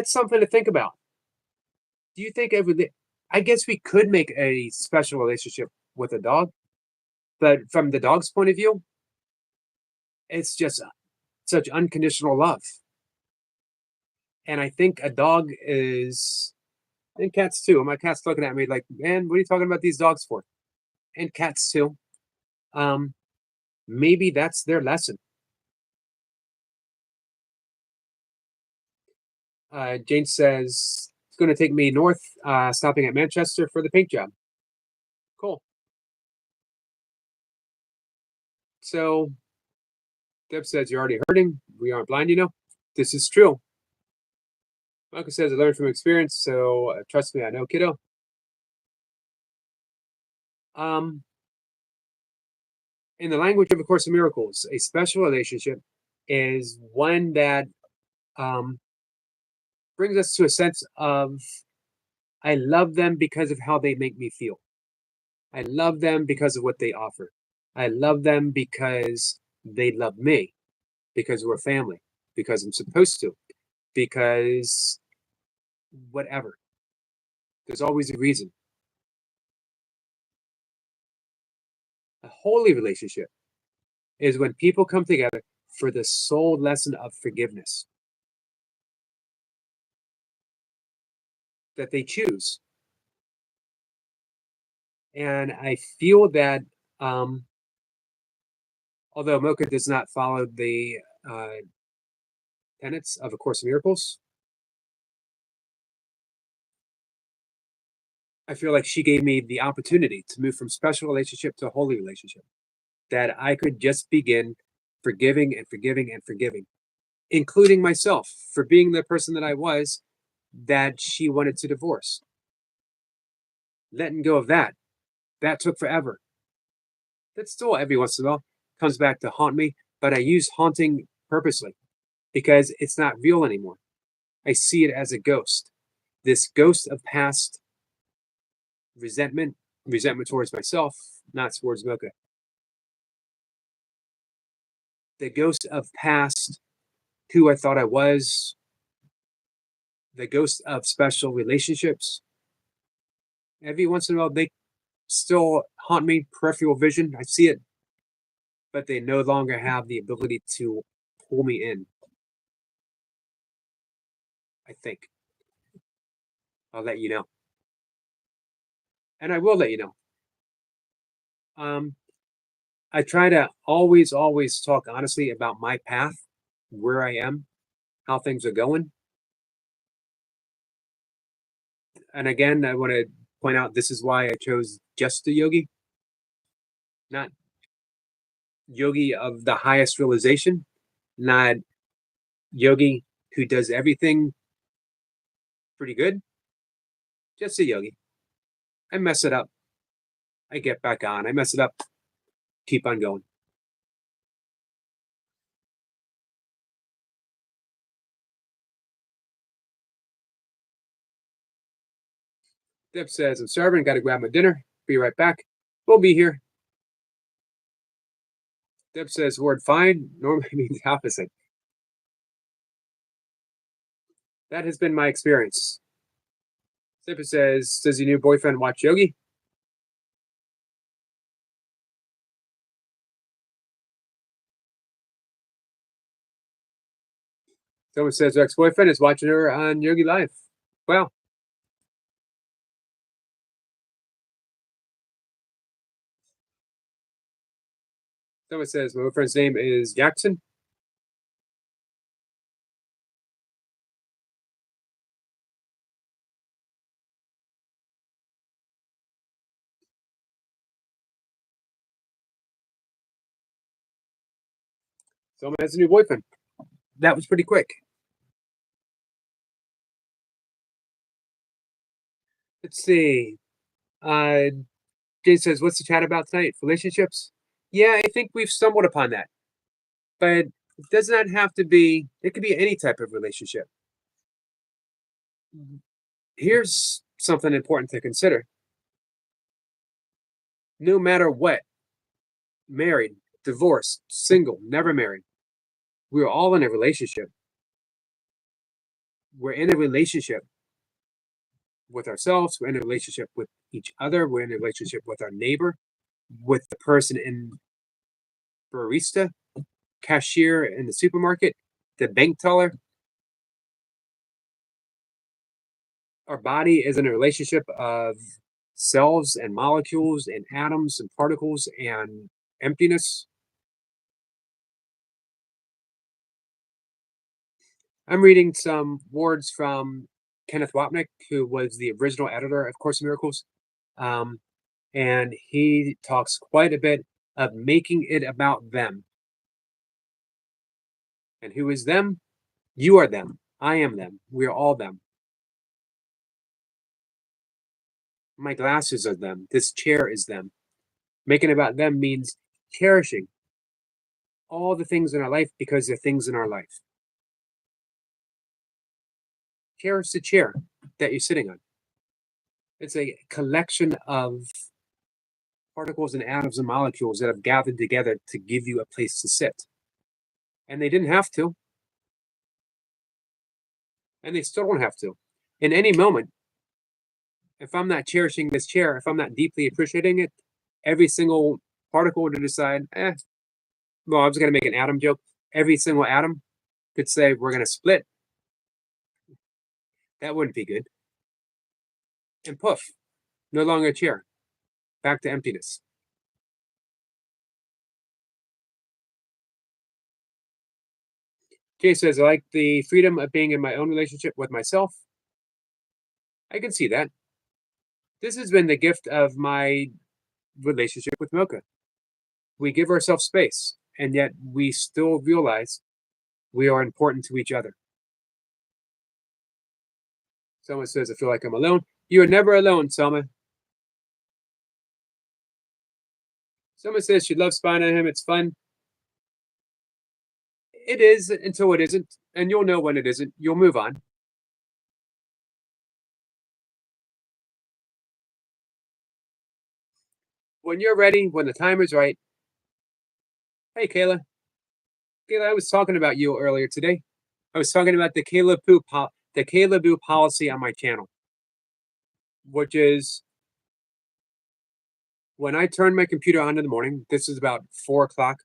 something to think about. Do you think I guess we could make a special relationship with a dog, but from the dog's point of view, it's just such unconditional love. And I think a dog is, and cats too. My cat's looking at me like, man, what are you talking about these dogs for? And cats too. Maybe that's their lesson. Jane says, it's going to take me north, stopping at Manchester for the paint job. Cool. So, Deb says, you're already hurting. We aren't blind, This is true. Michael says, I learned from experience, so trust me, I know, kiddo. In the language of A Course in Miracles, a special relationship is one that brings us to a sense of, I love them because of how they make me feel. I love them because of what they offer. I love them because they love me, because we're family, because I'm supposed to, because whatever. There's always a reason. A holy relationship is when people come together for the sole lesson of forgiveness that they choose. And I feel that although Mocha does not follow the tenets of A Course in Miracles, I feel like she gave me the opportunity to move from special relationship to holy relationship, that I could just begin forgiving and forgiving and forgiving, including myself for being the person that I was that she wanted to divorce. Letting go of that took forever. That still every once in a while comes back to haunt me, but I use haunting purposely because it's not real anymore. I see it as a ghost. This ghost of past resentment towards myself, not towards Mocha. The ghost of past who I thought I was, the ghost of special relationships. Every once in a while, they still haunt me, peripheral vision. I see it, but they no longer have the ability to pull me in. I think. I'll let you know. And I will let you know. I try to always talk honestly about my path, where I am, how things are going. And again, I want to point out this is why I chose just the yogi, not yogi of the highest realization, not yogi who does everything pretty good, just a yogi. I mess it up, I get back on. I mess it up, keep on going. Deb says, I'm starving, gotta grab my dinner. Be right back. We'll be here. Deb says, word fine normally means the opposite. That has been my experience. Deb says, does your new boyfriend watch yogi? Someone says her ex-boyfriend is watching her on Yogi Live. Well, someone says my boyfriend's name is Jackson. Someone has a new boyfriend. That was pretty quick. Let's see. Jane says, what's the chat about tonight? Relationships? Yeah, I think we've stumbled upon that. But it does not have to be, it could be any type of relationship. Here's something important to consider. No matter what, married, divorced, single, never married, we're all in a relationship. We're in a relationship with ourselves, we're in a relationship with each other, we're in a relationship with our neighbor, with the person in barista, cashier in the supermarket, the bank teller. Our body is in a relationship of cells and molecules and atoms and particles and emptiness. I'm reading some words from Kenneth Wapnick, who was the original editor of Course in Miracles. And he talks quite a bit of making it about them. And who is them? You are them. I am them. We are all them. My glasses are them. This chair is them. Making about them means cherishing all the things in our life because they're things in our life. Cherish the chair that you're sitting on. It's a collection of particles and atoms and molecules that have gathered together to give you a place to sit. And they didn't have to. And they still don't have to. In any moment, if I'm not cherishing this chair, if I'm not deeply appreciating it, every single particle would decide, well, I was going to make an atom joke. Every single atom could say, we're going to split. That wouldn't be good. And poof, no longer a chair. Back to emptiness. Jay says, I like the freedom of being in my own relationship with myself. I can see that. This has been the gift of my relationship with Mocha. We give ourselves space, and yet we still realize we are important to each other. Someone says, I feel like I'm alone. You are never alone, Selma. Someone says she loves spying on him. It's fun. It is until it isn't, and you'll know when it isn't. You'll move on. When you're ready, when the time is right. Hey, Kayla. Kayla, I was talking about you earlier today. I was talking about the Kayla Boo policy on my channel, which is when I turn my computer on in the morning. This is about 4 o'clock.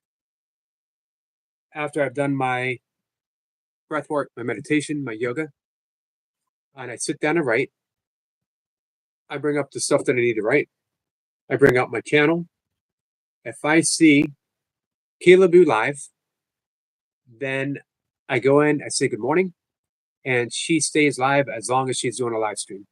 After I've done my breath work, my meditation, my yoga, and I sit down and write. I bring up the stuff that I need to write. I bring up my channel. If I see Kayla Boo live, then I go in, I say good morning, and she stays live as long as she's doing a live stream.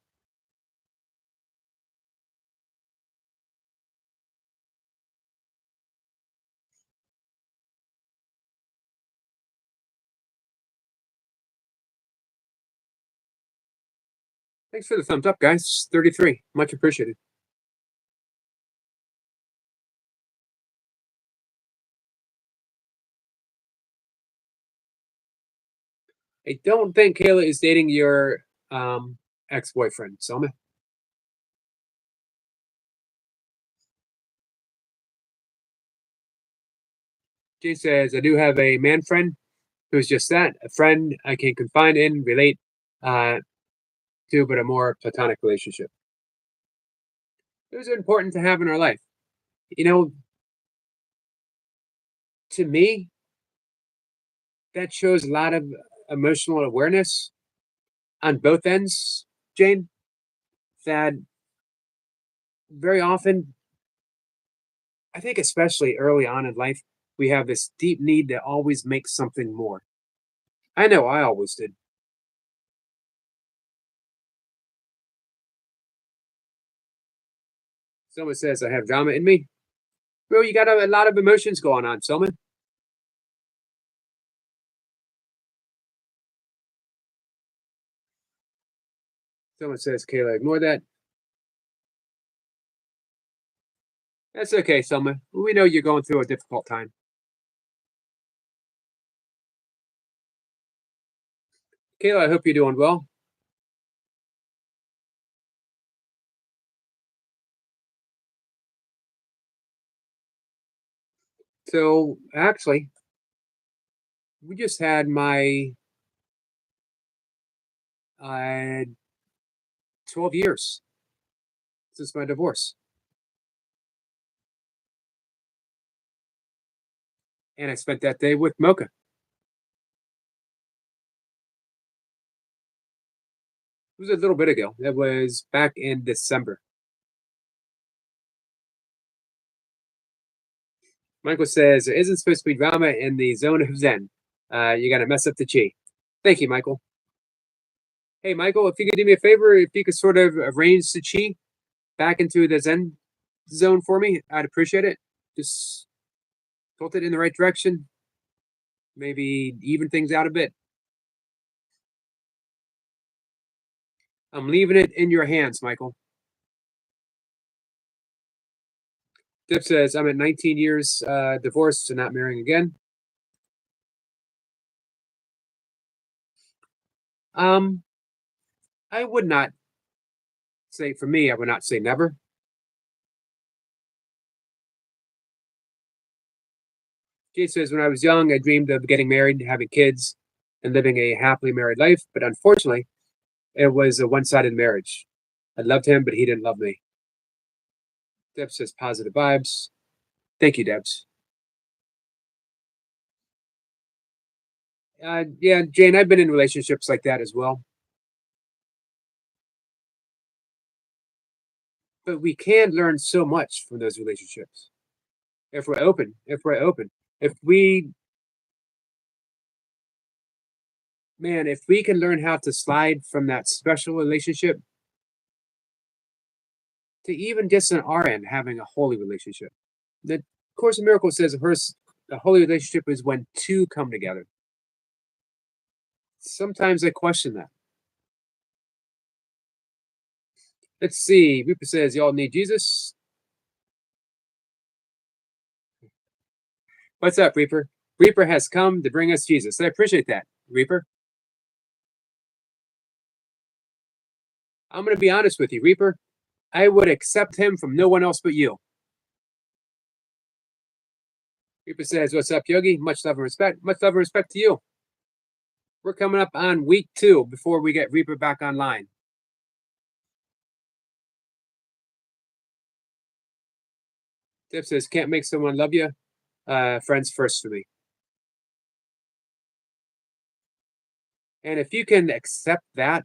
Thanks for the thumbs up, guys. 33. Much appreciated. I don't think Kayla is dating your ex-boyfriend, Selma. Jay says, I do have a man friend who's just that, a friend I can confide in, relate uh, to, but a more platonic relationship. Those are important to have in our life. You know, to me, that shows a lot of emotional awareness on both ends, Jane, that very often, I think especially early on in life, we have this deep need to always make something more. I know I always did. Someone says I have drama in me. Bro, you got a lot of emotions going on, Selman. Someone says, Kayla, ignore that. That's okay, Selma. We know you're going through a difficult time. Kayla, I hope you're doing well. So, actually, we just had my uh, 12 years since my divorce. And I spent that day with Mocha. It was a little bit ago. That was back in December. Michael says, there isn't supposed to be drama in the zone of Zen. You got to mess up the chi. Thank you, Michael. Hey, Michael, if you could do me a favor, if you could sort of arrange the chi back into the Zen zone for me, I'd appreciate it. Just tilt it in the right direction. Maybe even things out a bit. I'm leaving it in your hands, Michael. Dip says, I'm at 19 years divorced and not marrying again. Um, I would not say, for me, I would not say never. Jay says, when I was young, I dreamed of getting married, having kids, and living a happily married life. But unfortunately, it was a one sided marriage. I loved him, but he didn't love me. Deb says, positive vibes. Thank you, Debs. Yeah, Jane, I've been in relationships like that as well. But we can learn so much from those relationships if we're open. If we're open. If we, man, if we can learn how to slide from that special relationship to even just on our end having a holy relationship. The Course of Miracles says a holy relationship is when two come together. Sometimes I question that. Let's see. Reaper says, y'all need Jesus. What's up, Reaper? Reaper has come to bring us Jesus. I appreciate that, Reaper. I'm going to be honest with you, Reaper. I would accept him from no one else but you. Reaper says, what's up, Yogi? Much love and respect. Much love and respect to you. We're coming up on week 2 before we get Reaper back online. Tip says, can't make someone love you. Friends first for me. And if you can accept that,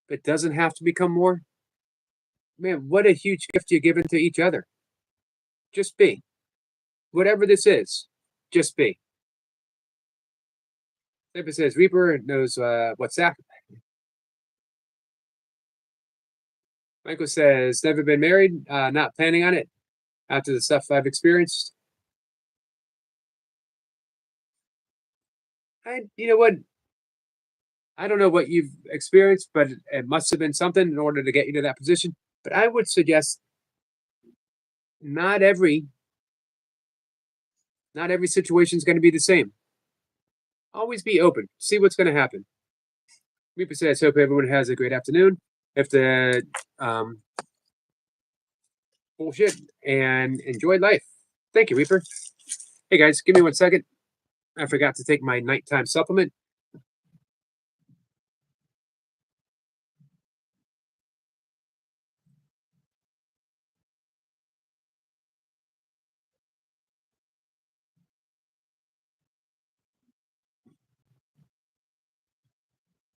it doesn't have to become more. Man, what a huge gift you're giving to each other. Just be. Whatever this is, just be. Tip says, Reaper knows what's that. Michael says, never been married, not planning on it after the stuff I've experienced. You know what? I don't know what you've experienced, but it must have been something in order to get you to that position. But I would suggest not every situation is going to be the same. Always be open. See what's going to happen. Reaper says, hope everyone has a great afternoon. If the bullshit and enjoy life. Thank you, Reaper. Hey guys, give me 1 second. I forgot to take my nighttime supplement.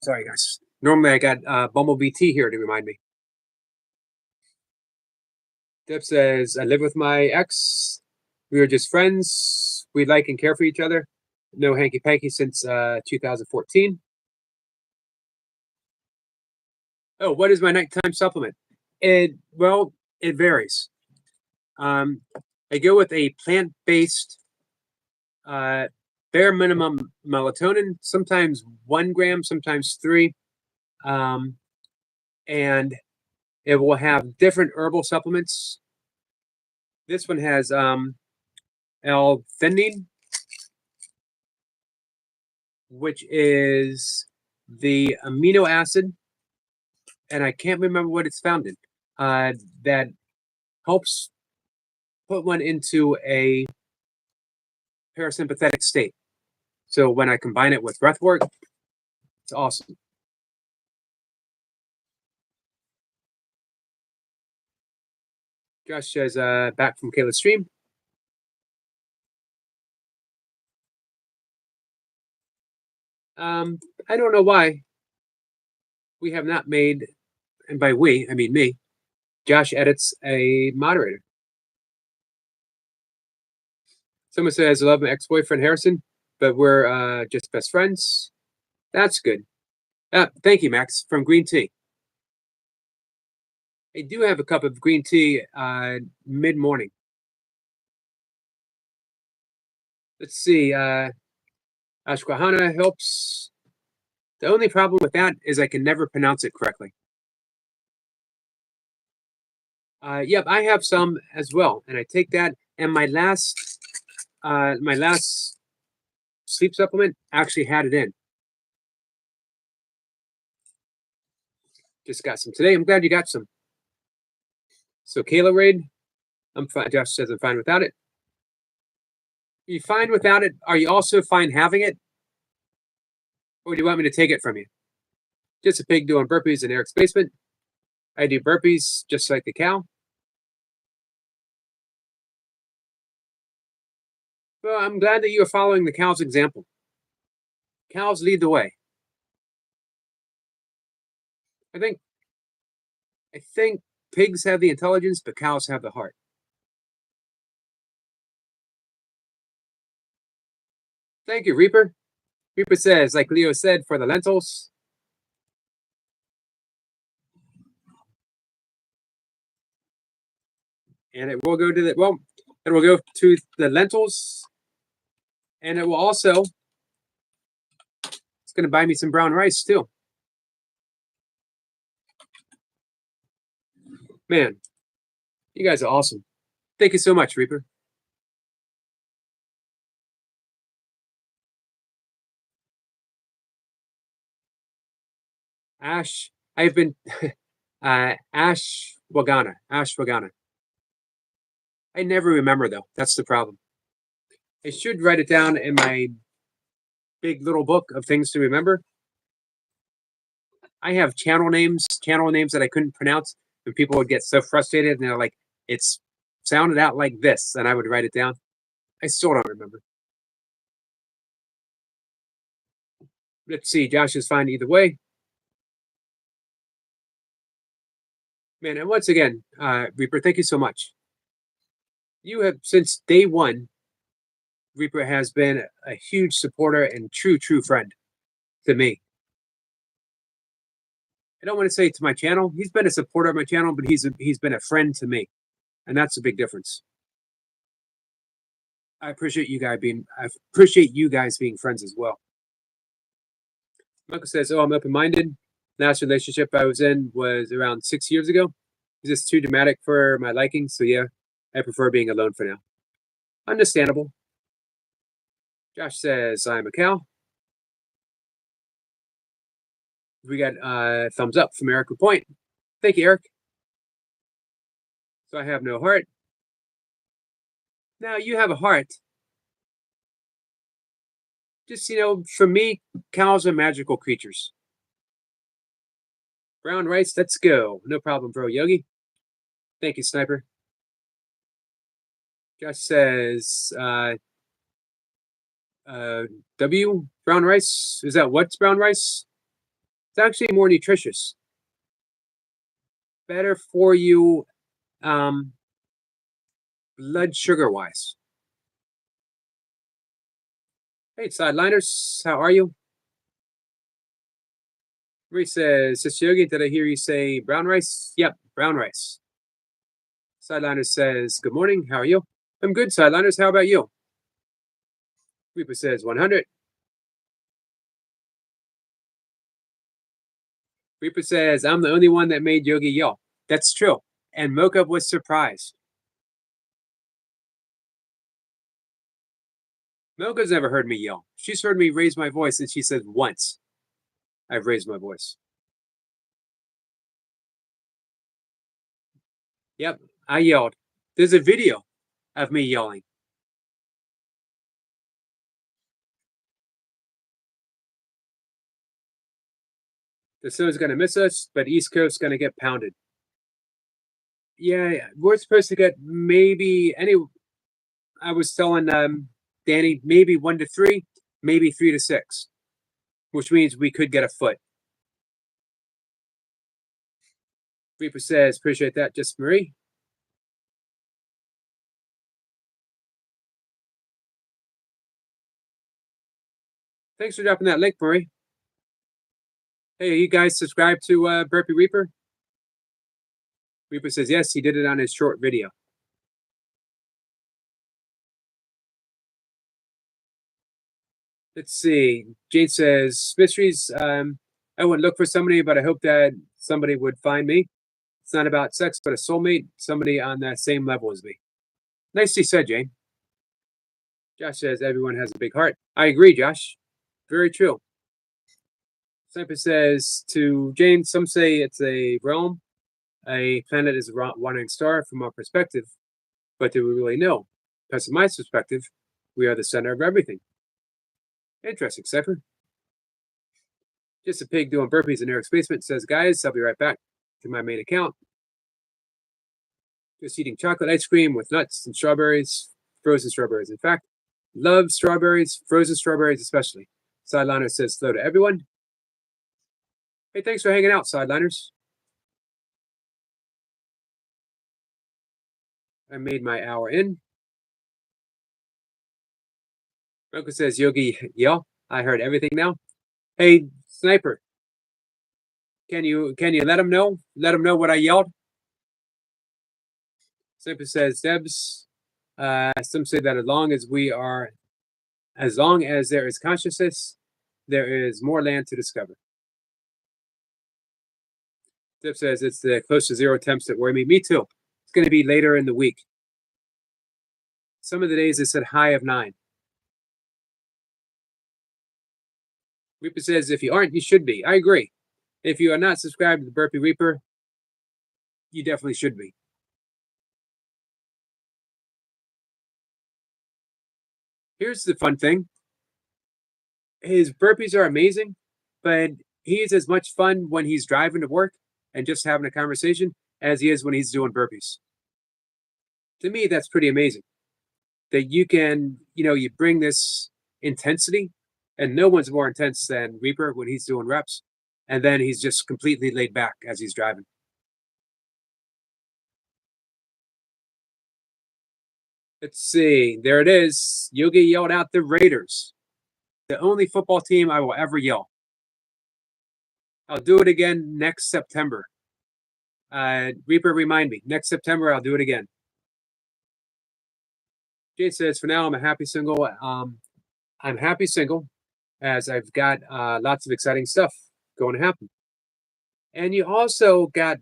Sorry, guys. Normally I got Bumblebee tea here to remind me. Deb says, I live with my ex. We were just friends. We like and care for each other. No hanky-panky since 2014. Oh, what is my nighttime supplement? It varies. I go with a plant-based bare minimum melatonin, sometimes 1 gram, sometimes 3. And it will have different herbal supplements. This one has L-theanine, which is the amino acid, and I can't remember what it's found in, that helps put one into a parasympathetic state. So when I combine it with breath work, it's awesome. Josh says, back from Kayla's stream. I don't know why we have not made, and by we, I mean me, Josh edits a moderator. Someone says, I love my ex-boyfriend Harrison, but we're just best friends. That's good. Thank you, Max, from Green Tea. I do have a cup of green tea mid-morning. Let's see. Ashwagandha helps. The only problem with that is I can never pronounce it correctly. Yep, I have some as well, and I take that. And my last sleep supplement actually had it in. Just got some today. I'm glad you got some. So Kayla Raid, I'm fine. Josh says I'm fine without it. Are you fine without it? Are you also fine having it? Or do you want me to take it from you? Just a pig doing burpees in Eric's basement. I do burpees just like the cow. Well, I'm glad that you are following the cow's example. Cows lead the way. I think pigs have the intelligence, but cows have the heart. Thank you, Reaper. Reaper says, like Leo said, for the lentils. And it will go to it will go to the lentils. And it will also, it's going to buy me some brown rice too. Man, you guys are awesome. Thank you so much, Reaper. Ash, I've been ashwagandha. I never remember though. That's the problem. I should write it down in my big little book of things to remember. I have channel names that I couldn't pronounce, and people would get so frustrated, and they're like, "It's sounded out like this," and I would write it down. I still don't remember. Let's see. Josh is fine either way. Man, and once again, Reaper, thank you so much. You have, since day one, Reaper has been a huge supporter and true friend to me. I don't want to say to my channel. He's been a supporter of my channel, but he's been a friend to me, and that's a big difference. I appreciate you guys being friends as well. Michael says, "Oh, I'm open-minded. Last relationship I was in was around 6 years ago. Is this too dramatic for my liking? So yeah, I prefer being alone for now." Understandable. Josh says, "I'm a cow." We got thumbs up from Eric Point. Thank you, Eric. So I have no heart. Now you have a heart. Just, for me, cows are magical creatures. Brown rice, let's go. No problem, bro. Yogi. Thank you, Sniper. Josh says, W, brown rice. Is that what's brown rice? It's actually more nutritious. Better for you, blood sugar wise. Hey, sideliners, how are you? Marie says, Sis Yogi, did I hear you say brown rice? Yep, brown rice. Sideliner says, good morning, how are you? I'm good, sideliners, how about you? Reaper says 100. Reaper says, I'm the only one that made Yogi yell. That's true. And Mocha was surprised. Mocha's never heard me yell. She's heard me raise my voice, and she said once I've raised my voice. Yep, I yelled. There's a video of me yelling. The sun's going to miss us, but East Coast's going to get pounded. Yeah, we're supposed to get maybe I was telling Danny maybe 1 to 3, maybe 3 to 6, which means we could get a foot. Reaper says, appreciate that, just Marie. Thanks for dropping that link, Marie. Hey, you guys subscribe to Burpee Reaper? Reaper says, yes, he did it on his short video. Let's see. Jane says, mysteries, I wouldn't look for somebody, but I hope that somebody would find me. It's not about sex, but a soulmate, somebody on that same level as me. Nicely said, Jane. Josh says, everyone has a big heart. I agree, Josh. Very true. Sniper says to Jane, some say it's a realm. A planet is a wandering star from our perspective, but do we really know? Because from my perspective, we are the center of everything. Interesting, Cypher. Just a pig doing burpees in Eric's basement says, guys, I'll be right back to my main account. Just eating chocolate ice cream with nuts and strawberries, frozen strawberries. In fact, love strawberries, frozen strawberries especially. Sideliner says hello to everyone. Hey, thanks for hanging out, Sideliners. I made my hour in. Mocha says, Yogi, yell. I heard everything now. Hey, Sniper, can you let him know? Let him know what I yelled? Sniper says, Debs, some say that as long as there is consciousness, there is more land to discover. Deb says it's the close to 0 attempts that worry me. Me too. It's going to be later in the week. Some of the days it said high of 9. Reaper says, if you aren't, you should be. I agree. If you are not subscribed to the Burpee Reaper, you definitely should be. Here's the fun thing. His burpees are amazing, but he's as much fun when he's driving to work and just having a conversation as he is when he's doing burpees. To me, that's pretty amazing. That you can, you bring this intensity, and no one's more intense than Reaper when he's doing reps, and then he's just completely laid back as he's driving. Let's see. There it is. Yogi yelled out the Raiders. The only football team I will ever yell. I'll do it again next September. Reaper, remind me. Next September, I'll do it again. Jay says, for now, I'm a happy single. I'm happy single. as I've got lots of exciting stuff going to happen. And you also got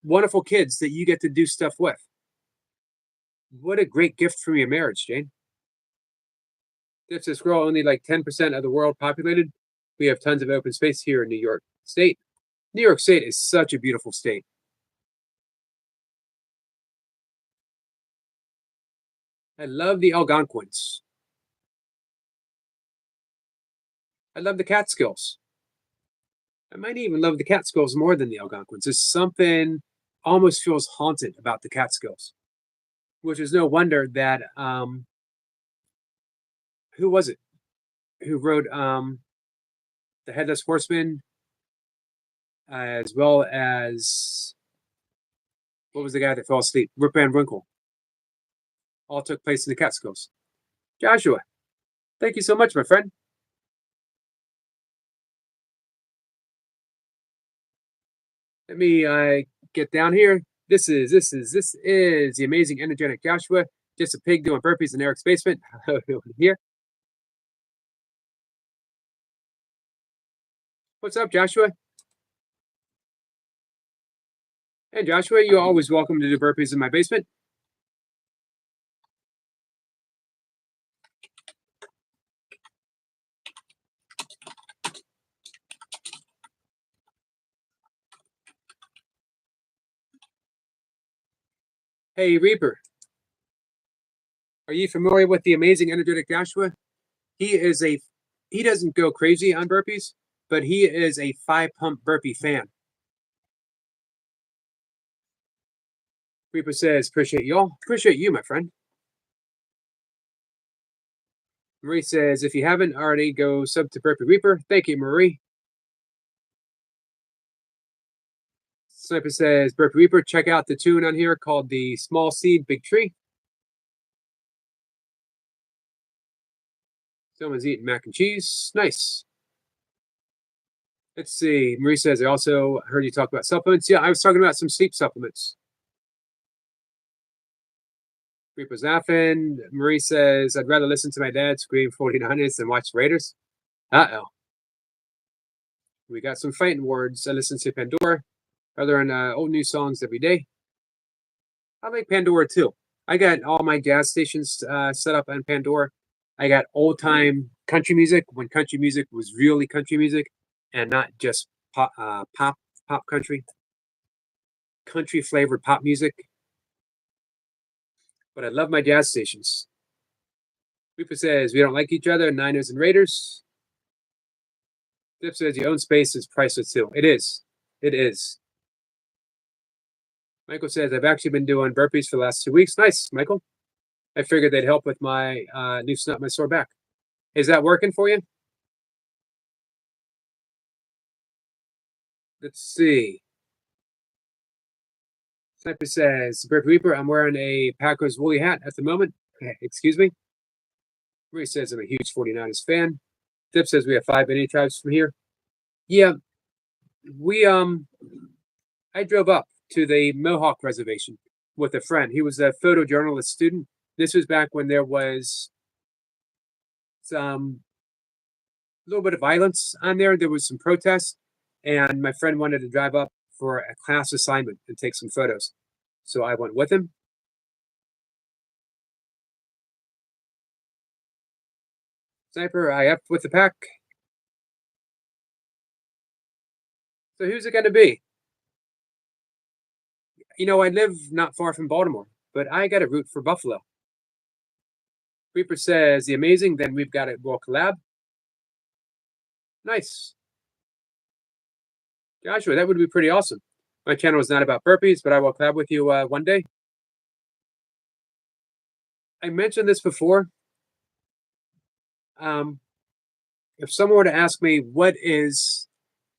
wonderful kids that you get to do stuff with. What a great gift for your marriage, Jane. If this girl only like 10% of the world populated, we have tons of open space here in New York State. New York State is such a beautiful state. I love the Algonquins. I love the Catskills. I might even love the Catskills more than the Algonquins. There's something almost feels haunted about the Catskills, which is no wonder that who was it who wrote the Headless Horseman, as well as what was the guy that fell asleep? Rip Van Winkle. All took place in the Catskills. Joshua, thank you so much, my friend. Let me get down here. This is the amazing, energetic Joshua. Just a pig doing burpees in Eric's basement. Here. What's up, Joshua? Hey, Joshua, you're always welcome to do burpees in my basement. Hey, Reaper. Are you familiar with the amazing, energetic Joshua? He doesn't go crazy on burpees, but he is a 5-pump burpee fan. Reaper says, appreciate y'all. Appreciate you, my friend. Marie says, if you haven't already, go sub to Burpee Reaper. Thank you, Marie. Sniper says, Burpee Reaper, check out the tune on here called The Small Seed, Big Tree. Someone's eating mac and cheese. Nice. Let's see. Marie says, I also heard you talk about supplements. Yeah, I was talking about some sleep supplements. Reaper Zaffin. Marie says, I'd rather listen to my dad scream 49ers than watch Raiders. Uh-oh. We got some fighting words. I listen to Pandora. I learn old new songs every day. I like Pandora too. I got all my jazz stations set up on Pandora. I got old time country music when country music was really country music and not just pop country. Country flavored pop music. But I love my jazz stations. Reaper says we don't like each other, Niners and Raiders. Dip says your own space is priceless too. It is. It is. Michael says, I've actually been doing burpees for the last 2 weeks. Nice, Michael. I figured they'd help with my loosen up my sore back. Is that working for you? Let's see. Sniper says, Burpee Reaper, I'm wearing a Packers woolly hat at the moment. Excuse me. Marie says, I'm a huge 49ers fan. Dip says, we have 5 Indian tribes from here. Yeah, I drove up to the Mohawk Reservation with a friend. He was a photojournalist student. This was back when there was some little bit of violence on there. There was some protests, and my friend wanted to drive up for a class assignment and take some photos. So I went with him. Sniper, I up with the pack. So who's it going to be? You know, I live not far from Baltimore, but I got to root for Buffalo. Reaper says, the amazing, then we've got it. We'll collab. Nice. Joshua, that would be pretty awesome. My channel is not about burpees, but I will collab with you one day. I mentioned this before. If someone were to ask me what is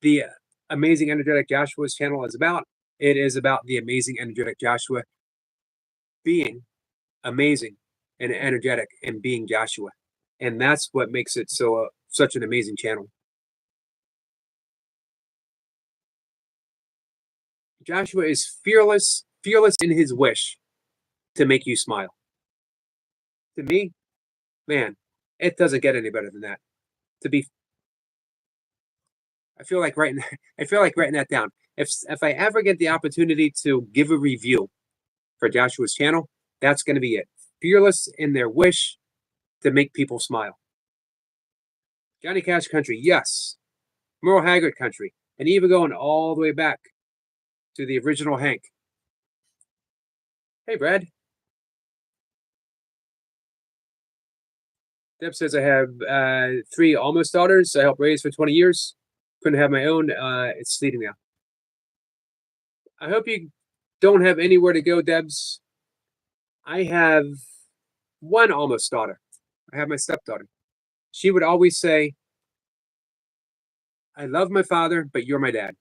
the amazing, energetic Joshua's channel is about, it is about the amazing, energetic Joshua being amazing and energetic and being Joshua. And that's what makes it so such an amazing channel. Joshua is fearless in his wish to make you smile. To me, man, it doesn't get any better than that. to be. I feel like writing. I feel like writing that down. If I ever get the opportunity to give a review for Joshua's channel, that's going to be it. Fearless in their wish to make people smile. Johnny Cash country, yes. Merle Haggard country, and even going all the way back to the original Hank. Hey, Brad. Deb says I have 3 almost daughters I helped raise for 20 years. Couldn't have my own. It's sleeting now. I hope you don't have anywhere to go, Debs. I have 1 almost daughter. I have my stepdaughter. She would always say, I love my father, but you're my dad.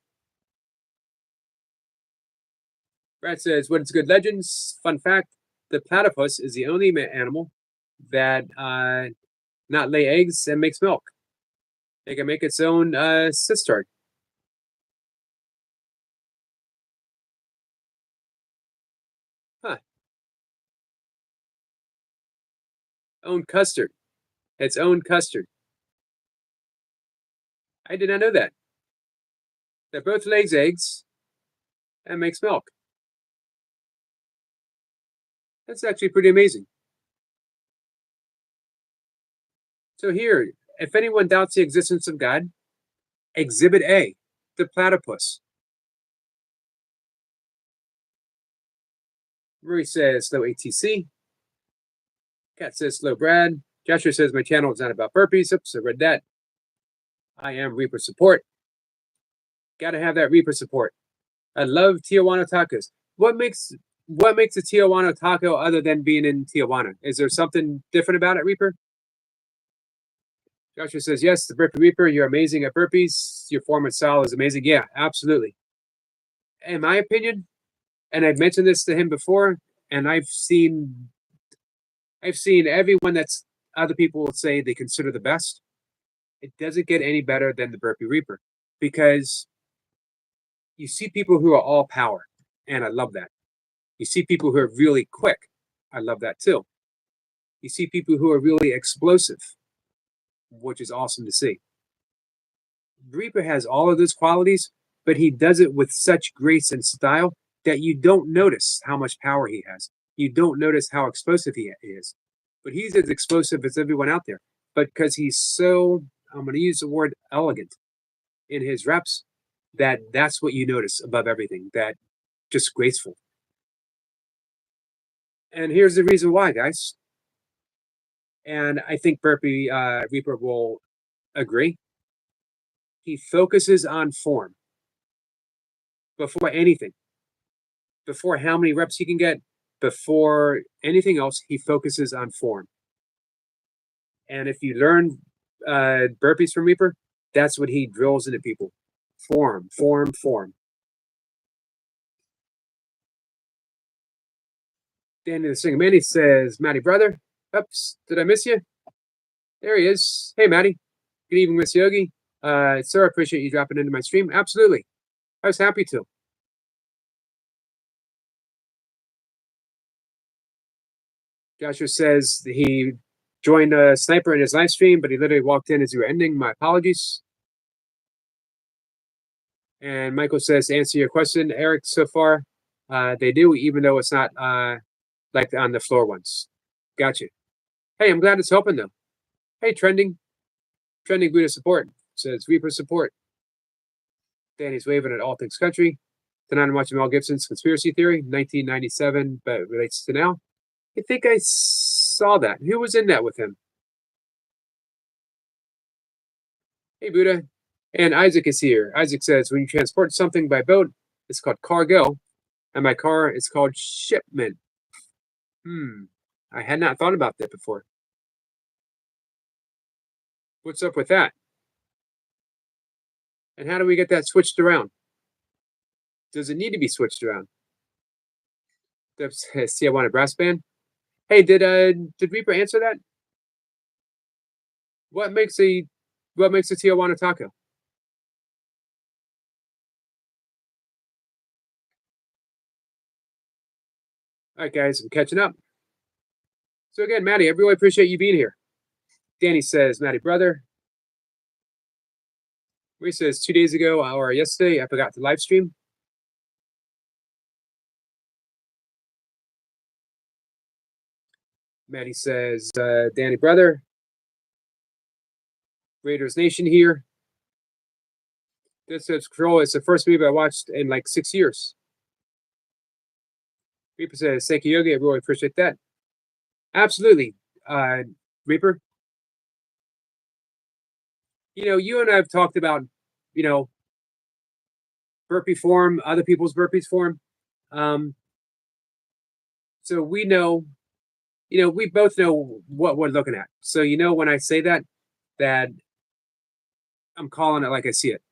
Brad says, what is good legends? Fun fact, the platypus is the only animal that not lay eggs and makes milk. It can make its own cistern. Huh. Own custard. Its own custard. I did not know that. That both lays eggs and makes milk. That's actually pretty amazing. So here, if anyone doubts the existence of God, Exhibit A, the platypus. Rory says, slow ATC. Kat says, slow Brad. Joshua says, my channel is not about burpees. Oops, I read that. I am Reaper support. Gotta have that Reaper support. I love Tijuana tacos. What makes a Tijuana taco other than being in Tijuana? Is there something different about it, Reaper? Joshua says, yes, the Burpee Reaper, you're amazing at burpees. Your form and style is amazing. Yeah, absolutely. In my opinion, and I've mentioned this to him before, and I've seen everyone that's other people will say they consider the best. It doesn't get any better than the Burpee Reaper because you see people who are all power, and I love that. You see people who are really quick. I love that too. You see people who are really explosive, which is awesome to see. Reaper has all of those qualities, but he does it with such grace and style that you don't notice how much power he has. You don't notice how explosive he is. But he's as explosive as everyone out there. But because he's so, I'm going to use the word elegant in his reps, that's what you notice above everything, that just graceful. And here's the reason why, guys. And I think Burpee Reaper will agree. He focuses on form before anything, before how many reps he can get, before anything else, he focuses on form. And if you learn burpees from Reaper, that's what he drills into people. Form, form, form. Danny the Singer Manny says, Matty brother. Oops, did I miss you? There he is. Hey, Matty. Good evening, Miss Yogi. Sir, I appreciate you dropping into my stream. Absolutely. I was happy to. Joshua says he joined Sniper in his live stream, but he literally walked in as you were ending. My apologies. And Michael says, to answer your question, Eric, so far, they do, even though it's not like on the floor ones. Gotcha. Hey, I'm glad it's helping, though. Hey, Trending Buddha support. Says Reaper support. Danny's waving at All Things Country. Tonight I'm watching Mel Gibson's Conspiracy Theory, 1997, but it relates to now. I think I saw that. Who was in that with him? Hey, Buddha. And Isaac is here. Isaac says, when you transport something by boat, it's called cargo. And by car, it's called shipment. I had not thought about that before. What's up with that? And how do we get that switched around? Does it need to be switched around? See, I want a brass band. Hey, did Reaper answer that? What makes a Tijuana taco? All right, guys, I'm catching up. So again, Maddie, I really appreciate you being here. Danny says, Maddie, brother. Marie says 2 days ago or yesterday, I forgot to live stream. Maddie says, Danny brother. Raiders Nation here. This says Control is the first movie I watched in like 6 years. Reaper says, thank you, Yogi. I really appreciate that. Absolutely, Reaper. You know, you and I have talked about, you know, burpee form, other people's burpees form. So we know, you know, we both know what we're looking at. So, you know, when I say that I'm calling it like I see it.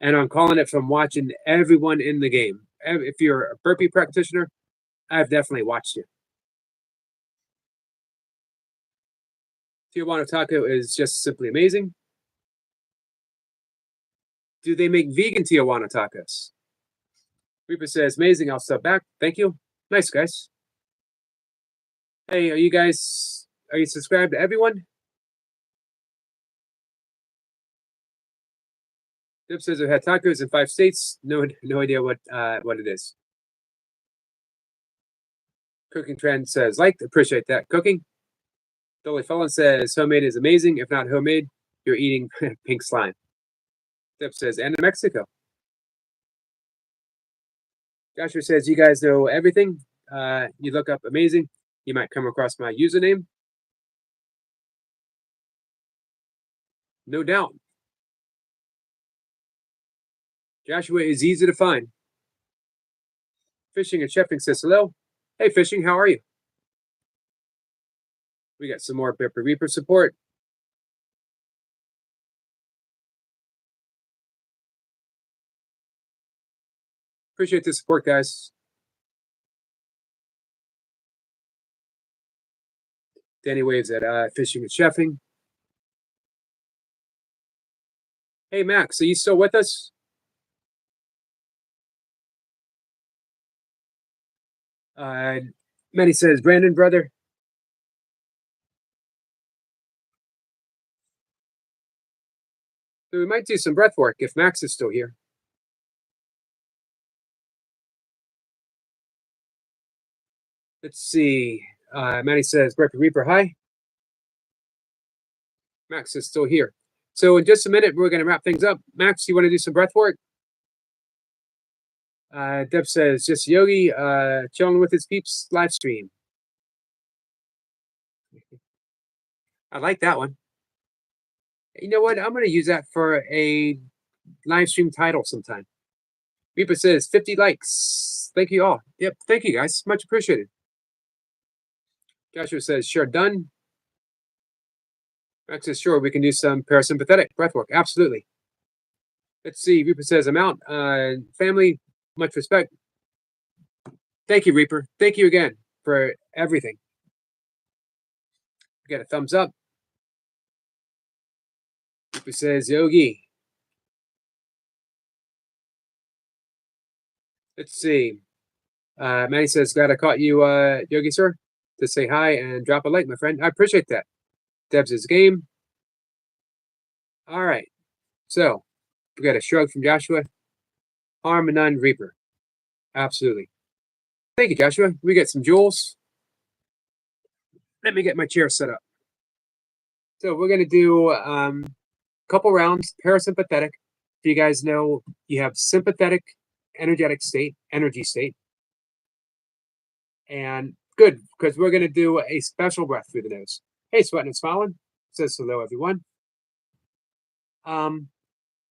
And I'm calling it from watching everyone in the game. If you're a burpee practitioner, I've definitely watched you. Tijuana Taco is just simply amazing. Do they make vegan Tijuana tacos? Reaper says, amazing. I'll step back. Thank you. Nice, guys. Hey, are you subscribed to everyone? Dip says, I've had tacos in 5 states. No idea what it is. Cooking Trend says, appreciate that. Cooking. Dolly Felon says, homemade is amazing. If not homemade, you're eating pink slime. Dip says, and in Mexico. Joshua says, you guys know everything. You look up amazing. You might come across my username. No doubt. Joshua is easy to find. Fishing and Chefing says hello. Hey, Fishing, how are you? We got some more Pepper Reaper support. Appreciate the support, guys. Danny Waves at Fishing and Chefing. Hey, Max, are you still with us? Manny says, Brandon, brother. So we might do some breath work if Max is still here. Let's see. Manny says, Breath Reaper, hi. Max is still here. So in just a minute, we're going to wrap things up. Max, you want to do some breath work? Deb says, just Yogi chilling with his peeps live stream. I like that one. You know what? I'm going to use that for a live stream title sometime. Reaper says 50 likes. Thank you all. Yep. Thank you, guys. Much appreciated. Joshua says, sure, done. Max says, sure, we can do some parasympathetic breathwork. Absolutely. Let's see. Reaper says, I'm out. Family, much respect. Thank you, Reaper. Thank you again for everything. We got a thumbs up. Reaper says, Yogi. Let's see. Manny says, glad I caught you, Yogi, sir, to say hi and drop a like, my friend. I appreciate that. Debs' game. All right. So we got a shrug from Joshua. Harm and none, Reaper. Absolutely. Thank you, Joshua. We got some jewels. Let me get my chair set up. So we're going to do a couple rounds, parasympathetic. If you guys know, you have sympathetic, energetic state, energy state. And good, because we're going to do a special breath through the nose. Hey, Sweating and Smiling. Says hello, everyone.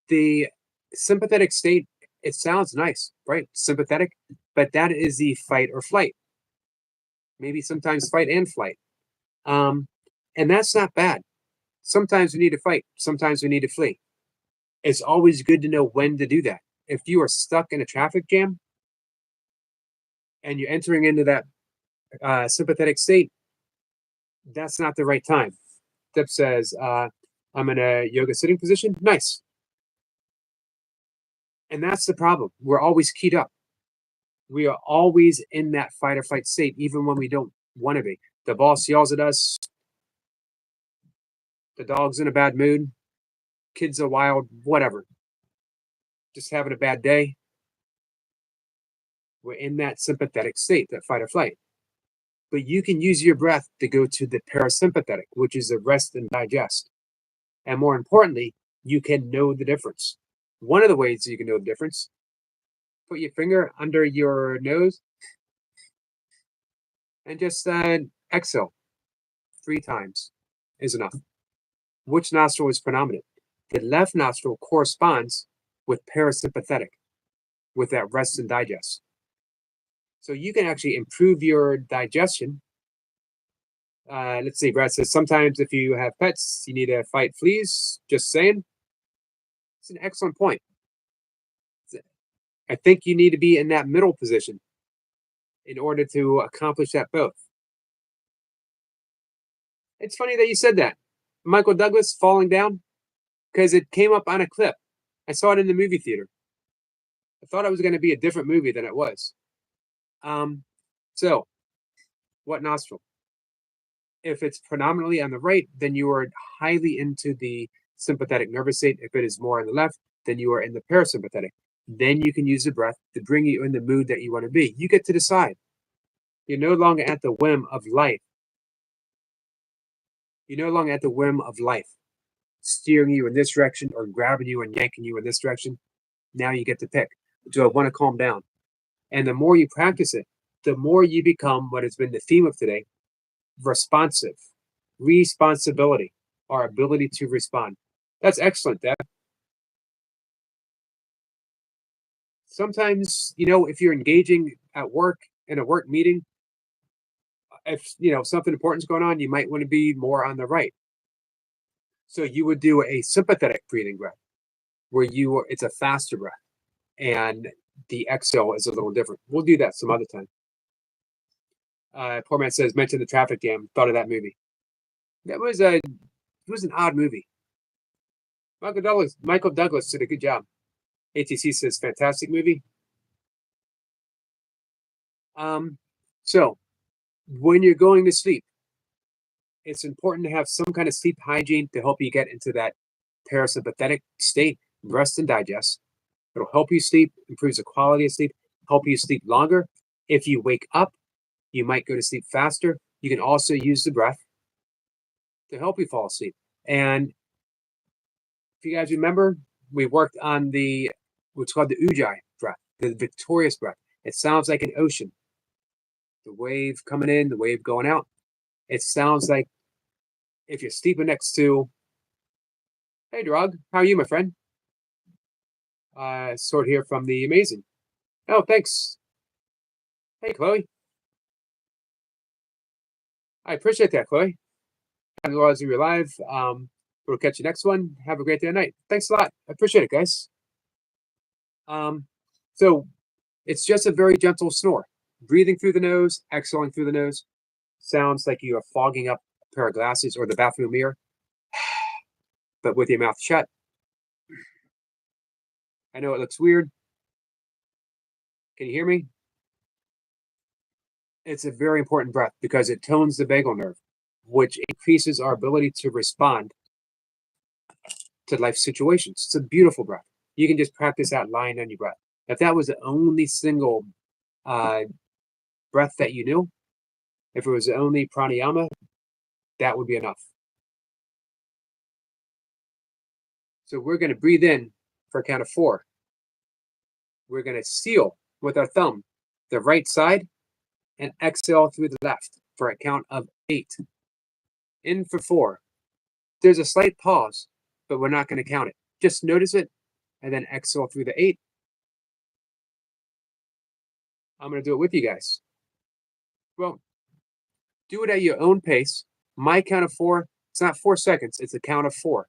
The sympathetic state, it sounds nice, right? Sympathetic, but that is the fight or flight. Maybe sometimes fight and flight. And that's not bad. Sometimes we need to fight. Sometimes we need to flee. It's always good to know when to do that. If you are stuck in a traffic jam and you're entering into that sympathetic state, that's not the right time. Dip says, I'm in a yoga sitting position. Nice. And that's the problem. We're always keyed up. We are always in that fight or flight state, even when we don't want to be. The boss yells at us. The dog's in a bad mood. kids are wild, whatever. Just having a bad day. We're in that sympathetic state, that fight or flight. But you can use your breath to go to the parasympathetic, which is the rest and digest. And more importantly, you can know the difference. One of the ways you can know the difference, put your finger under your nose and just exhale 3 times is enough. Which nostril is predominant? The left nostril corresponds with parasympathetic, with that rest and digest. So you can actually improve your digestion. Let's see, Brad says, sometimes if you have pets, you need to fight fleas. Just saying. It's an excellent point. I think you need to be in that middle position in order to accomplish that both. It's funny that you said that. Michael Douglas falling down, because it came up on a clip. I saw it in the movie theater. I thought it was going to be a different movie than it was. So, what nostril? If it's predominantly on the right, then you are highly into the sympathetic nervous state. If it is more on the left, then you are in the parasympathetic. Then you can use the breath to bring you in the mood that you want to be. You get to decide. You're no longer at the whim of life. You're no longer at the whim of life, steering you in this direction or grabbing you and yanking you in this direction. Now you get to pick. Do I want to calm down? And the more you practice it, the more you become what has been the theme of today, responsive, responsibility, our ability to respond. That's excellent, Deb. Sometimes, if you're engaging at work in a work meeting, if something important is going on, you might want to be more on the right. So you would do a sympathetic breathing breath, where it's a faster breath, and the exhale is a little different. We'll do that some other time. Poor man says, mention the traffic jam. Thought of that movie. It was an odd movie. Michael Douglas did a good job. ATC says, fantastic movie. So when you're going to sleep, it's important to have some kind of sleep hygiene to help you get into that parasympathetic state, rest and digest. It'll help you sleep, improves the quality of sleep, help you sleep longer. If you wake up, you might go to sleep faster. You can also use the breath to help you fall asleep. And if you guys remember, we worked on what's called the Ujjayi breath, the victorious breath. It sounds like an ocean. The wave coming in, the wave going out. It sounds like if you're sleeping next to, hey, Drug, how are you, my friend? Sort here from the Amazing. Oh, thanks. Hey, Chloe. I appreciate that, Chloe. As well as you're live. We'll catch you next one. Have a great day and night. Thanks a lot. I appreciate it, guys. So it's just a very gentle snore. Breathing through the nose, exhaling through the nose. Sounds like you are fogging up a pair of glasses or the bathroom mirror, but with your mouth shut. I know it looks weird. Can you hear me? It's a very important breath because it tones the vagal nerve, which increases our ability to respond to life situations. It's a beautiful breath. You can just practice that lying on your breath. If that was the only single breath that you knew, if it was the only pranayama, that would be enough. So we're going to breathe in for a count of 4. We're going to seal with our thumb the right side and exhale through the left for a count of 8. In for 4. There's a slight pause, but we're not going to count it. Just notice it and then exhale through the 8. I'm going to do it with you guys. Well, do it at your own pace. My count of 4, it's not 4 seconds, it's a count of 4.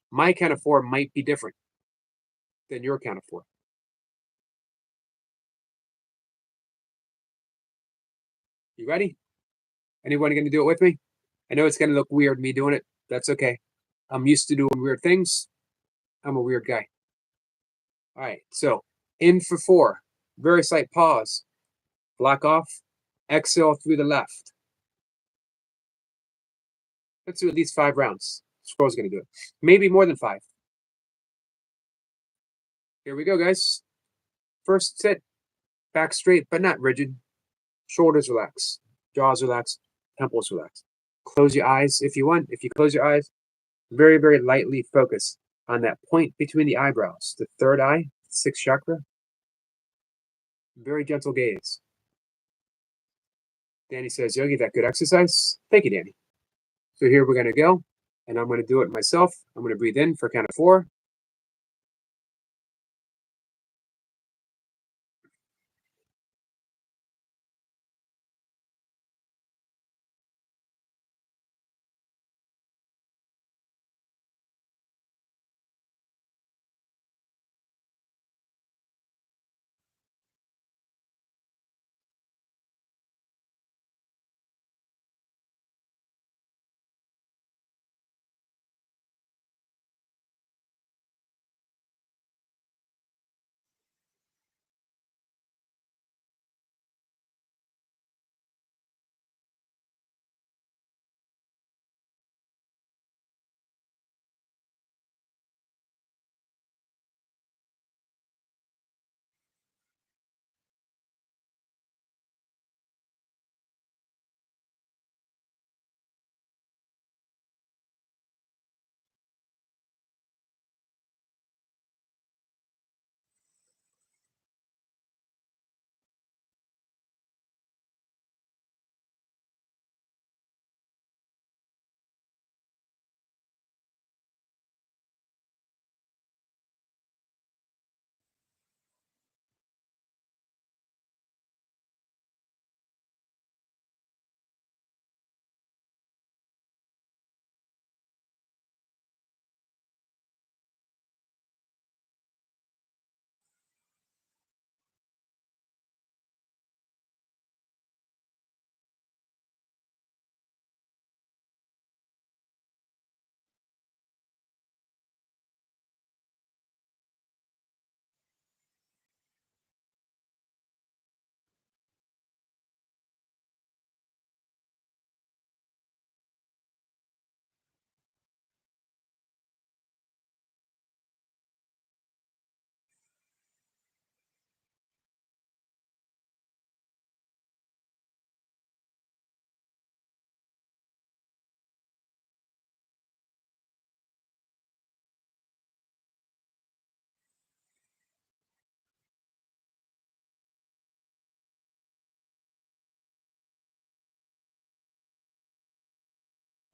My count of 4 might be different than your count of 4. You ready? Anyone going to do it with me? I know it's going to look weird, me doing it. That's okay. I'm used to doing weird things. I'm a weird guy. All right, so in for 4. Very slight pause. Block off. Exhale through the left. Let's do at least 5 rounds. Squirrel's going to do it. Maybe more than 5. Here we go, guys. First sit, back straight, but not rigid. Shoulders relax, jaws relax, temples relax. Close your eyes if you want. If you close your eyes, very, very lightly focus on that point between the eyebrows, the third eye, sixth chakra. Very gentle gaze. Danny says, Yogi, that good exercise? Thank you, Danny. So here we're going to go, and I'm going to do it myself. I'm going to breathe in for count of 4.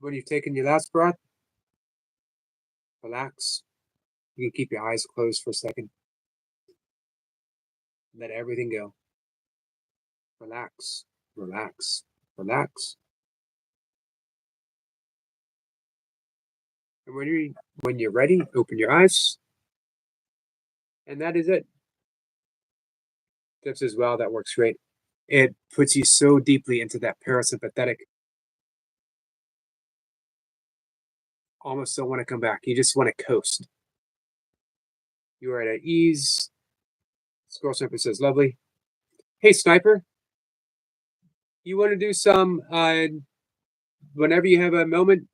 When you've taken your last breath, relax. You can keep your eyes closed for a second. Let everything go. Relax, relax, relax. And when you're ready, open your eyes. And that is it. Tips as well, that works great. It puts you so deeply into that parasympathetic. Almost don't want to come back. You just want to coast. You are at ease. Scroll Sniper says, lovely. Hey, Sniper. You want to do some, whenever you have a moment,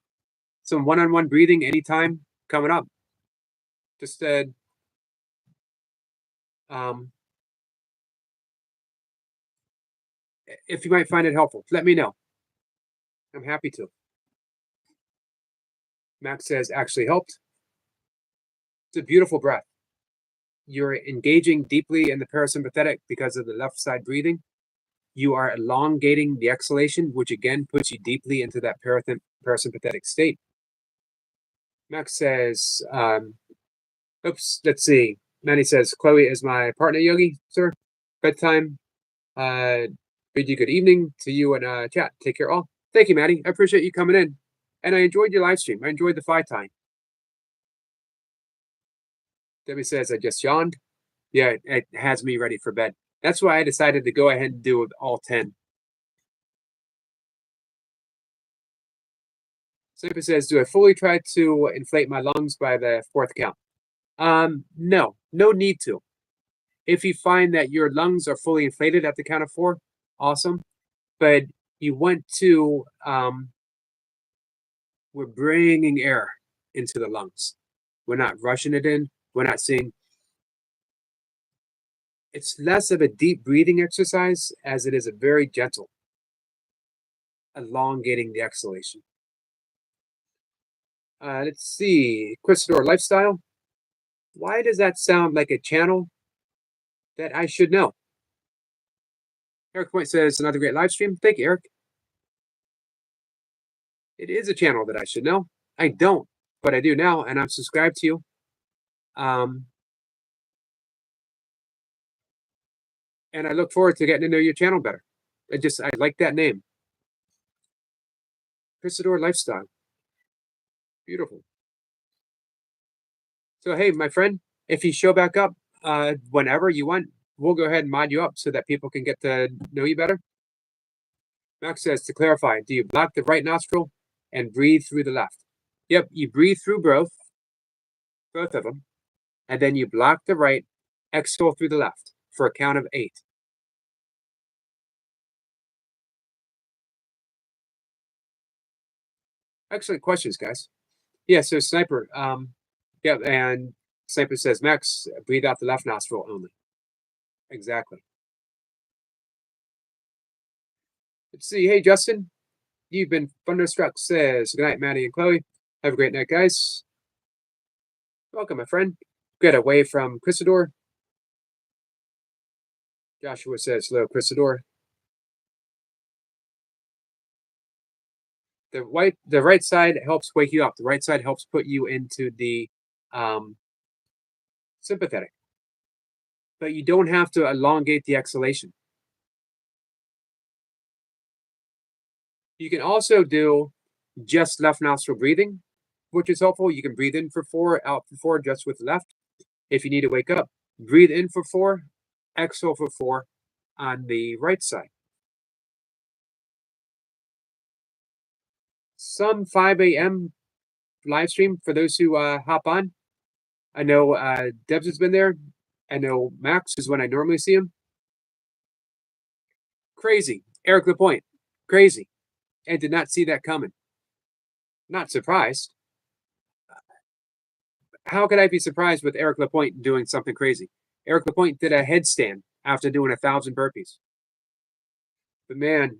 some one-on-one breathing anytime coming up. Just, if you might find it helpful, let me know. I'm happy to. Max says, actually helped. It's a beautiful breath. You're engaging deeply in the parasympathetic because of the left side breathing. You are elongating the exhalation, which again puts you deeply into that parasympathetic state. Max says, oops, let's see. Manny says, Chloe is my partner, Yogi, sir. Bedtime. Bid you good evening to you and chat. Take care all. Thank you, Maddie. I appreciate you coming in. And I enjoyed your live stream. I enjoyed the 5 time. Debbie says, I just yawned. Yeah, it has me ready for bed. That's why I decided to go ahead and do all 10. Sniper says, do I fully try to inflate my lungs by the 4th count? No need to. If you find that your lungs are fully inflated at the count of 4, awesome. But you want to, we're bringing air into the lungs. We're not rushing it in. We're not saying It's less of a deep breathing exercise as it is a very gentle, elongating the exhalation. Let's see, Christador Lifestyle. Why does that sound like a channel that I should know? Eric Point says, another great live stream. Thank you, Eric. It is a channel that I should know. I don't, but I do now, and I'm subscribed to you. And I look forward to getting to know your channel better. I like that name. Christador Lifestyle. Beautiful. So, hey, my friend, if you show back up whenever you want, we'll go ahead and mod you up so that people can get to know you better. Max says, to clarify, do you block the right nostril and breathe through the left? Yep, you breathe through both of them, and then you block the right, exhale through the left for a count of 8. Excellent questions, guys. Yeah, so Sniper, yeah, and Sniper says, Max, breathe out the left nostril only. Exactly. Let's see. Hey, Justin, you've been thunderstruck. Says, good night, Maddie and Chloe. Have a great night, guys. Welcome, my friend. Get away from Christador. Joshua says, hello, Christador. The right side helps wake you up. The right side helps put you into the sympathetic. But you don't have to elongate the exhalation. You can also do just left nostril breathing, which is helpful. You can breathe in for 4, out for 4, just with the left. If you need to wake up, breathe in for 4, exhale for 4 on the right side. Some 5 a.m. live stream for those who hop on. I know Debs has been there. I know Max is when I normally see him. Crazy. Eric Lapointe. Crazy. And did not see that coming. Not surprised. How could I be surprised with Eric Lapointe doing something crazy? Eric Lapointe did a headstand after doing 1,000 burpees. But man,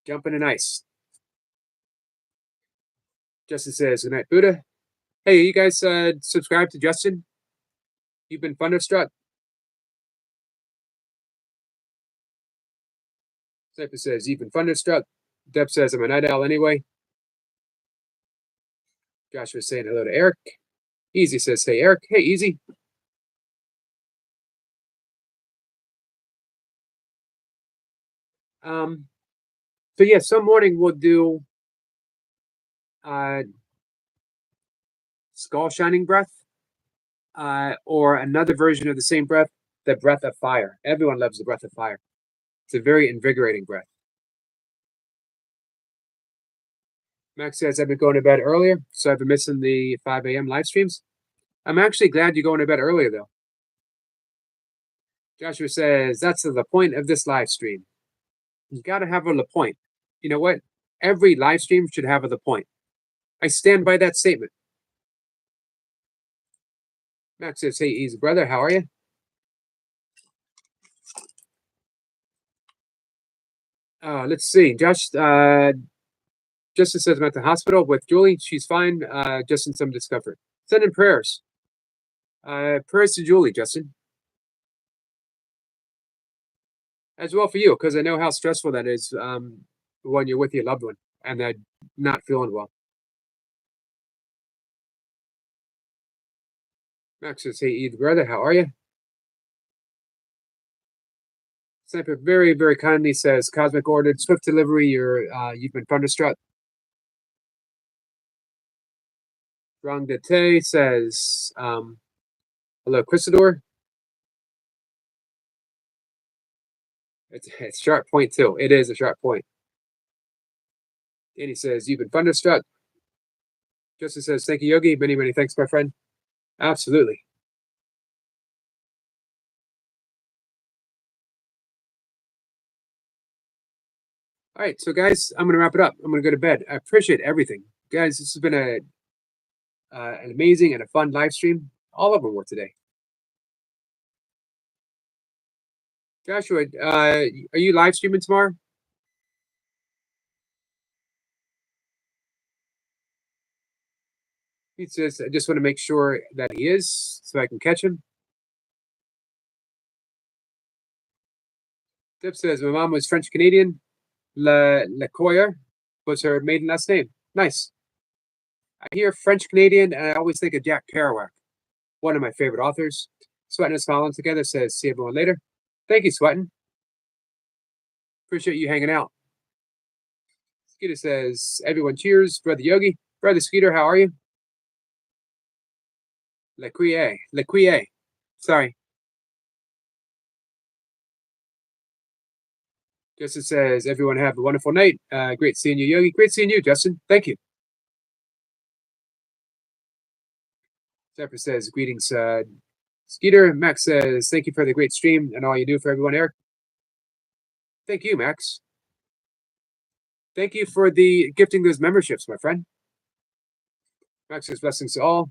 jumping in ice. Justin says, good night, Buddha. Hey, you guys subscribe to Justin? You've been thunderstruck. Sniper says, you've been thunderstruck. Deb says, I'm a night owl anyway. Joshua saying hello to Eric. Easy says, hey, Eric. Hey, Easy. So yeah, some morning we'll do skull shining breath, or another version of the same breath, the breath of fire. Everyone loves the breath of fire. It's a very invigorating breath. Max says, I've been going to bed earlier, so I've been missing the 5 a.m. live streams. I'm actually glad you're going to bed earlier, though. Joshua says, that's the point of this live stream. You got to have a point. You know what? Every live stream should have a point. I stand by that statement. Max says, hey, easy brother, how are you? Let's see. Justin says I'm at the hospital with Julie. She's fine. Just in some discomfort. Send in prayers. Prayers to Julie, Justin. As well for you, because I know how stressful that is when you're with your loved one and they're not feeling well. Max says, hey, Eve, brother, how are you? Sniper very, very kindly says, Cosmic ordered, swift delivery, you've been thunderstruck. Rang Dete says, hello, Christador. It's sharp point too. It is a sharp point. Danny says, you've been thunderstruck. Justin says, thank you, Yogi. Many, many thanks, my friend. Absolutely. All right, so guys, I'm going to wrap it up. I'm going to go to bed. I appreciate everything. Guys, this has been an amazing and a fun live stream. All of them were today. Joshua, are you live streaming tomorrow? He says, I just want to make sure that he is so I can catch him. Dip says, my mom was French Canadian. Lecoyer was her maiden last name. Nice. I hear French Canadian and I always think of Jack Kerouac, one of my favorite authors. Sweating and smiling together says, see everyone later. Thank you, Sweating. Appreciate you hanging out. Skeeter says, everyone cheers. Brother Yogi. Brother Skeeter, how are you? Lequier. Sorry. Justin says, everyone have a wonderful night. Great seeing you, Yogi. Great seeing you, Justin. Thank you. Zephyr says, greetings, Skeeter. Max says, thank you for the great stream and all you do for everyone, Eric. Thank you, Max. Thank you for the gifting those memberships, my friend. Max says, blessings to all.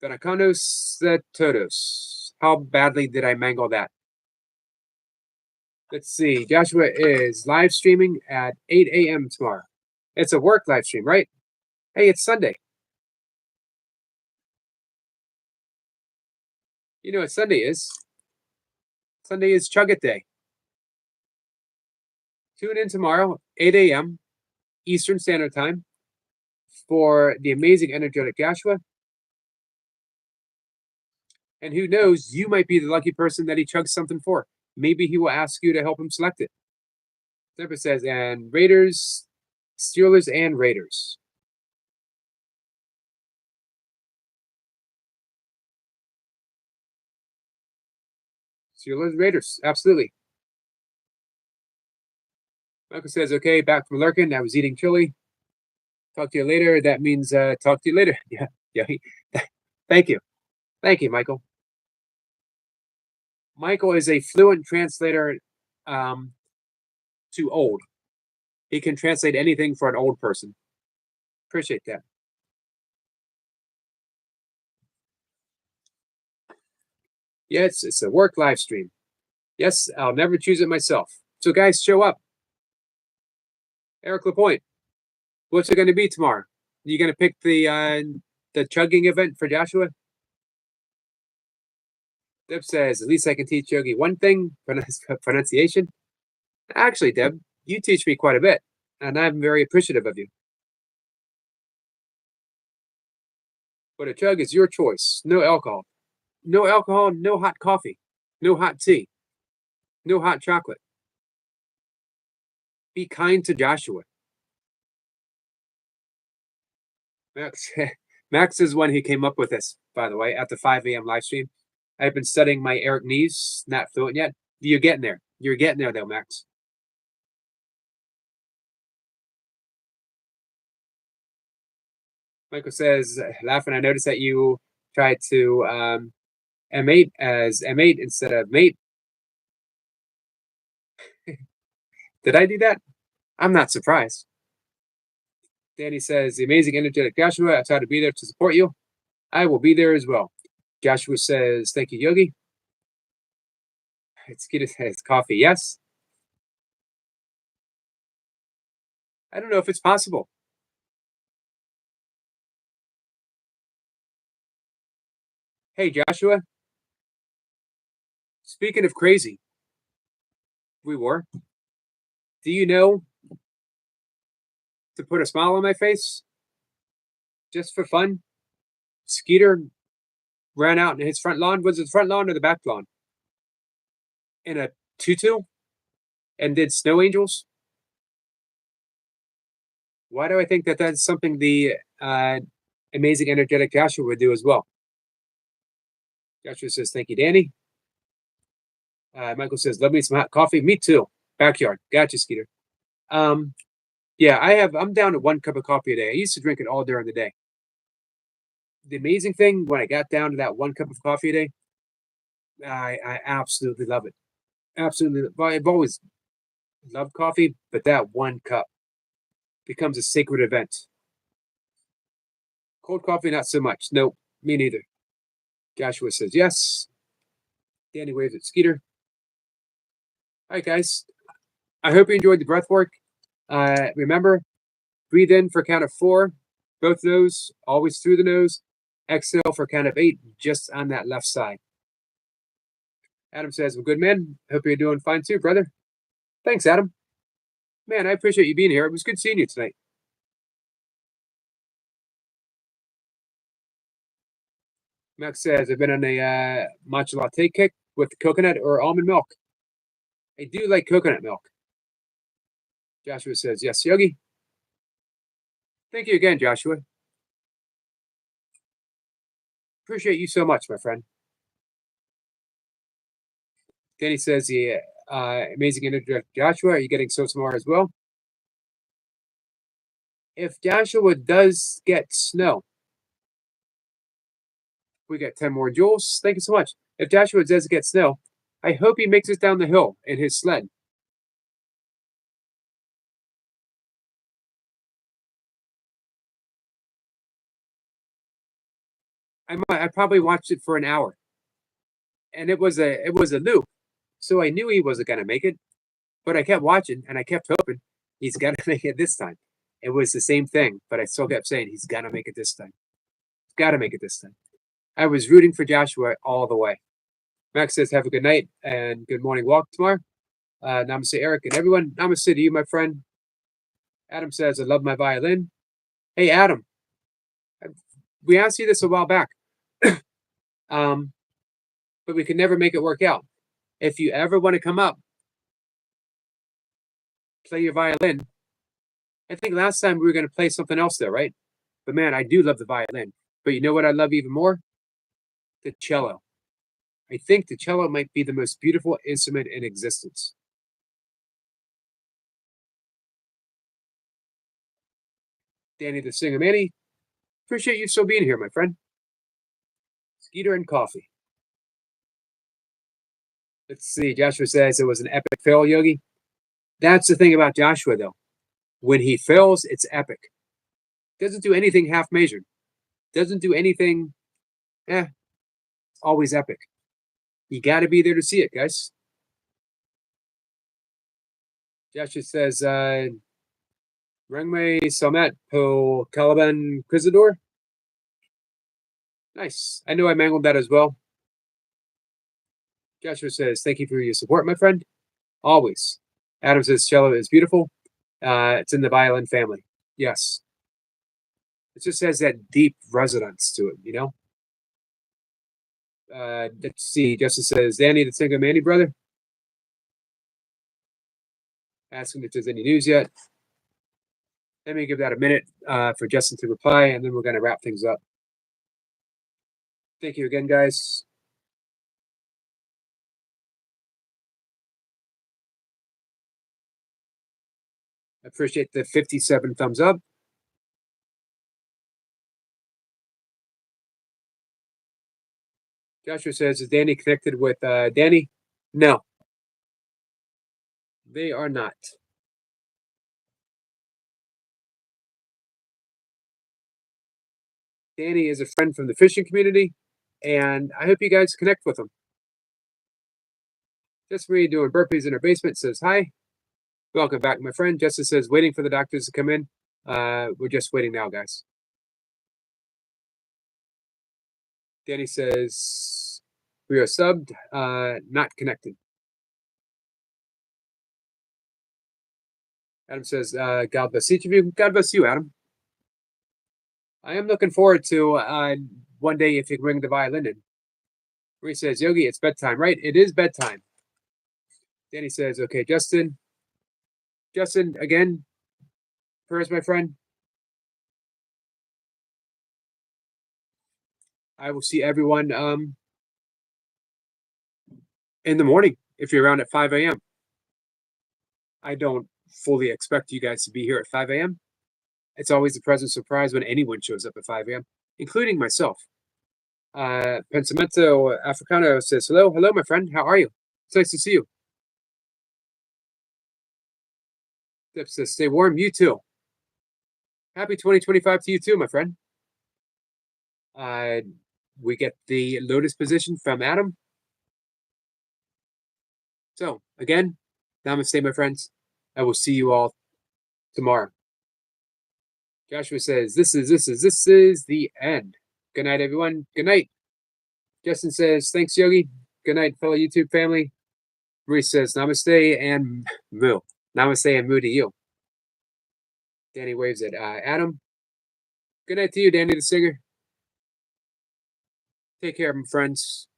Benacanos todos. How badly did I mangle that? Let's see. Joshua is live streaming at 8 a.m. tomorrow. It's a work live stream, right? Hey, it's Sunday. You know what Sunday is? Sunday is Chug It Day. Tune in tomorrow, 8 a.m. Eastern Standard Time for the amazing, energetic Joshua. And who knows, you might be the lucky person that he chugs something for. Maybe he will ask you to help him select it. Zephyr says, and Raiders, Steelers, and Raiders. Steelers, Raiders, absolutely. Michael says, okay, back from Lurkin. I was eating chili. Talk to you later. That means talk to you later. Yeah. Thank you. Thank you, Michael. Michael is a fluent translator to old. He can translate anything for an old person. Appreciate that. Yes, it's a work live stream. Yes, I'll never choose it myself. So guys, show up. Eric Lapointe, what's it going to be tomorrow? You going to pick the chugging event for Joshua? Deb says, at least I can teach Yogi one thing, pronunciation. Actually, Deb, you teach me quite a bit, and I'm very appreciative of you. But a chug is your choice. No alcohol. No alcohol, no hot coffee, no hot tea, no hot chocolate. Be kind to Joshua. Max is one who came up with this, by the way, at the 5 a.m. live stream. I've been studying my Eric Nees, not fluent yet. You're getting there. You're getting there, though, Max. Michael says, laughing, I noticed that you tried to M8 as M8 instead of mate. Did I do that? I'm not surprised. Danny says, the amazing, energetic Joshua, I try to be there to support you. I will be there as well. Joshua says, thank you, Yogi. Skeeter says, coffee, yes. I don't know if it's possible. Hey, Joshua. Speaking of crazy, we were. Do you know to put a smile on my face? Just for fun? Skeeter ran out in his front lawn. Was it the front lawn or the back lawn? In a tutu and did snow angels? Why do I think that that's something the amazing, energetic Joshua would do as well? Joshua says, thank you, Danny. Michael says, love me some hot coffee. Me too. Backyard. Gotcha, Skeeter. Yeah, I'm down to 1 cup of coffee a day. I used to drink it all during the day. The amazing thing, when I got down to that 1 cup of coffee a day, I absolutely love it. Absolutely. I've always loved coffee, but that 1 cup becomes a sacred event. Cold coffee, not so much. Nope, me neither. Joshua says yes. Danny waves at Skeeter. All right, guys. I hope you enjoyed the breath work. Remember, breathe in for a count of 4, both nose, always through the nose. Exhale for a count of 8, just on that left side. Adam says, well, good man. Hope you're doing fine too, brother. Thanks, Adam. Man, I appreciate you being here. It was good seeing you tonight. Max says, I've been on a matcha latte kick with coconut or almond milk. I do like coconut milk. Joshua says, yes, Yogi. Thank you again, Joshua. Appreciate you so much, my friend. Danny says, yeah, amazing interview, Joshua. Are you getting so smart as well? If Joshua does get snow, we got 10 more joules. Thank you so much. If Joshua does get snow, I hope he makes it down the hill in his sled. I probably watched it for an hour, and it was a loop, so I knew he wasn't gonna make it, but I kept watching and I kept hoping he's gonna make it this time. It was the same thing, but I still kept saying he's gonna make it this time. He's gotta make it this time. I was rooting for Joshua all the way. Max says, have a good night and good morning walk tomorrow. Namaste, Eric, and everyone. Namaste to you, my friend. Adam says, I love my violin. Hey, Adam, we asked you this a while back, but we could never make it work out. If you ever want to come up, play your violin. I think last time we were going to play something else there, right? But man, I do love the violin. But you know what I love even more? The cello. I think the cello might be the most beautiful instrument in existence. Danny the Singer Manny, appreciate you still being here, my friend. Skeeter and coffee. Let's see. Joshua says it was an epic fail, Yogi. That's the thing about Joshua, though. When he fails, it's epic. Doesn't do anything half measured. Doesn't do anything, always epic. You got to be there to see it, guys. Joshua says, Rangme Salmet Po Caliban Crisador. Nice. I know I mangled that as well. Joshua says, thank you for your support, my friend. Always. Adam says, cello is beautiful. It's in the violin family. Yes. It just has that deep resonance to it, you know? Let's see. Justin says, Danny the Singer Manny brother. Asking if there's any news yet. Let me give that a minute for Justin to reply, and then we're going to wrap things up. Thank you again, guys. I appreciate the 57 thumbs up. Joshua says, is Danny connected with Danny? No. They are not. Danny is a friend from the fishing community, and I hope you guys connect with him. Just Marie doing burpees in her basement says hi. Welcome back, my friend. Justice says, waiting for the doctors to come in. We're just waiting now, guys. Danny says, we are subbed, not connected. Adam says, God bless each of you. God bless you, Adam. I am looking forward to one day if you bring the violin in. Marie says, Yogi, it's bedtime, right? It is bedtime. Danny says, okay, Justin. Justin, again, prayers, my friend. I will see everyone in the morning if you're around at 5 a.m. I don't fully expect you guys to be here at 5 a.m. It's always a pleasant surprise when anyone shows up at 5 a.m., including myself. Pensamento Africano says, hello, my friend. How are you? It's nice to see you. Dip says, stay warm. You too. Happy 2025 to you too, my friend. We get the lotus position from Adam. So again, namaste, my friends. I will see you all tomorrow. Joshua says, this is the end. Good night, everyone. Good night. Justin says, thanks, Yogi. Good night, fellow YouTube family. Maurice says, namaste and moo. Namaste and moo to you. Danny waves at Adam. Good night to you, Danny the singer. Take care, my friends.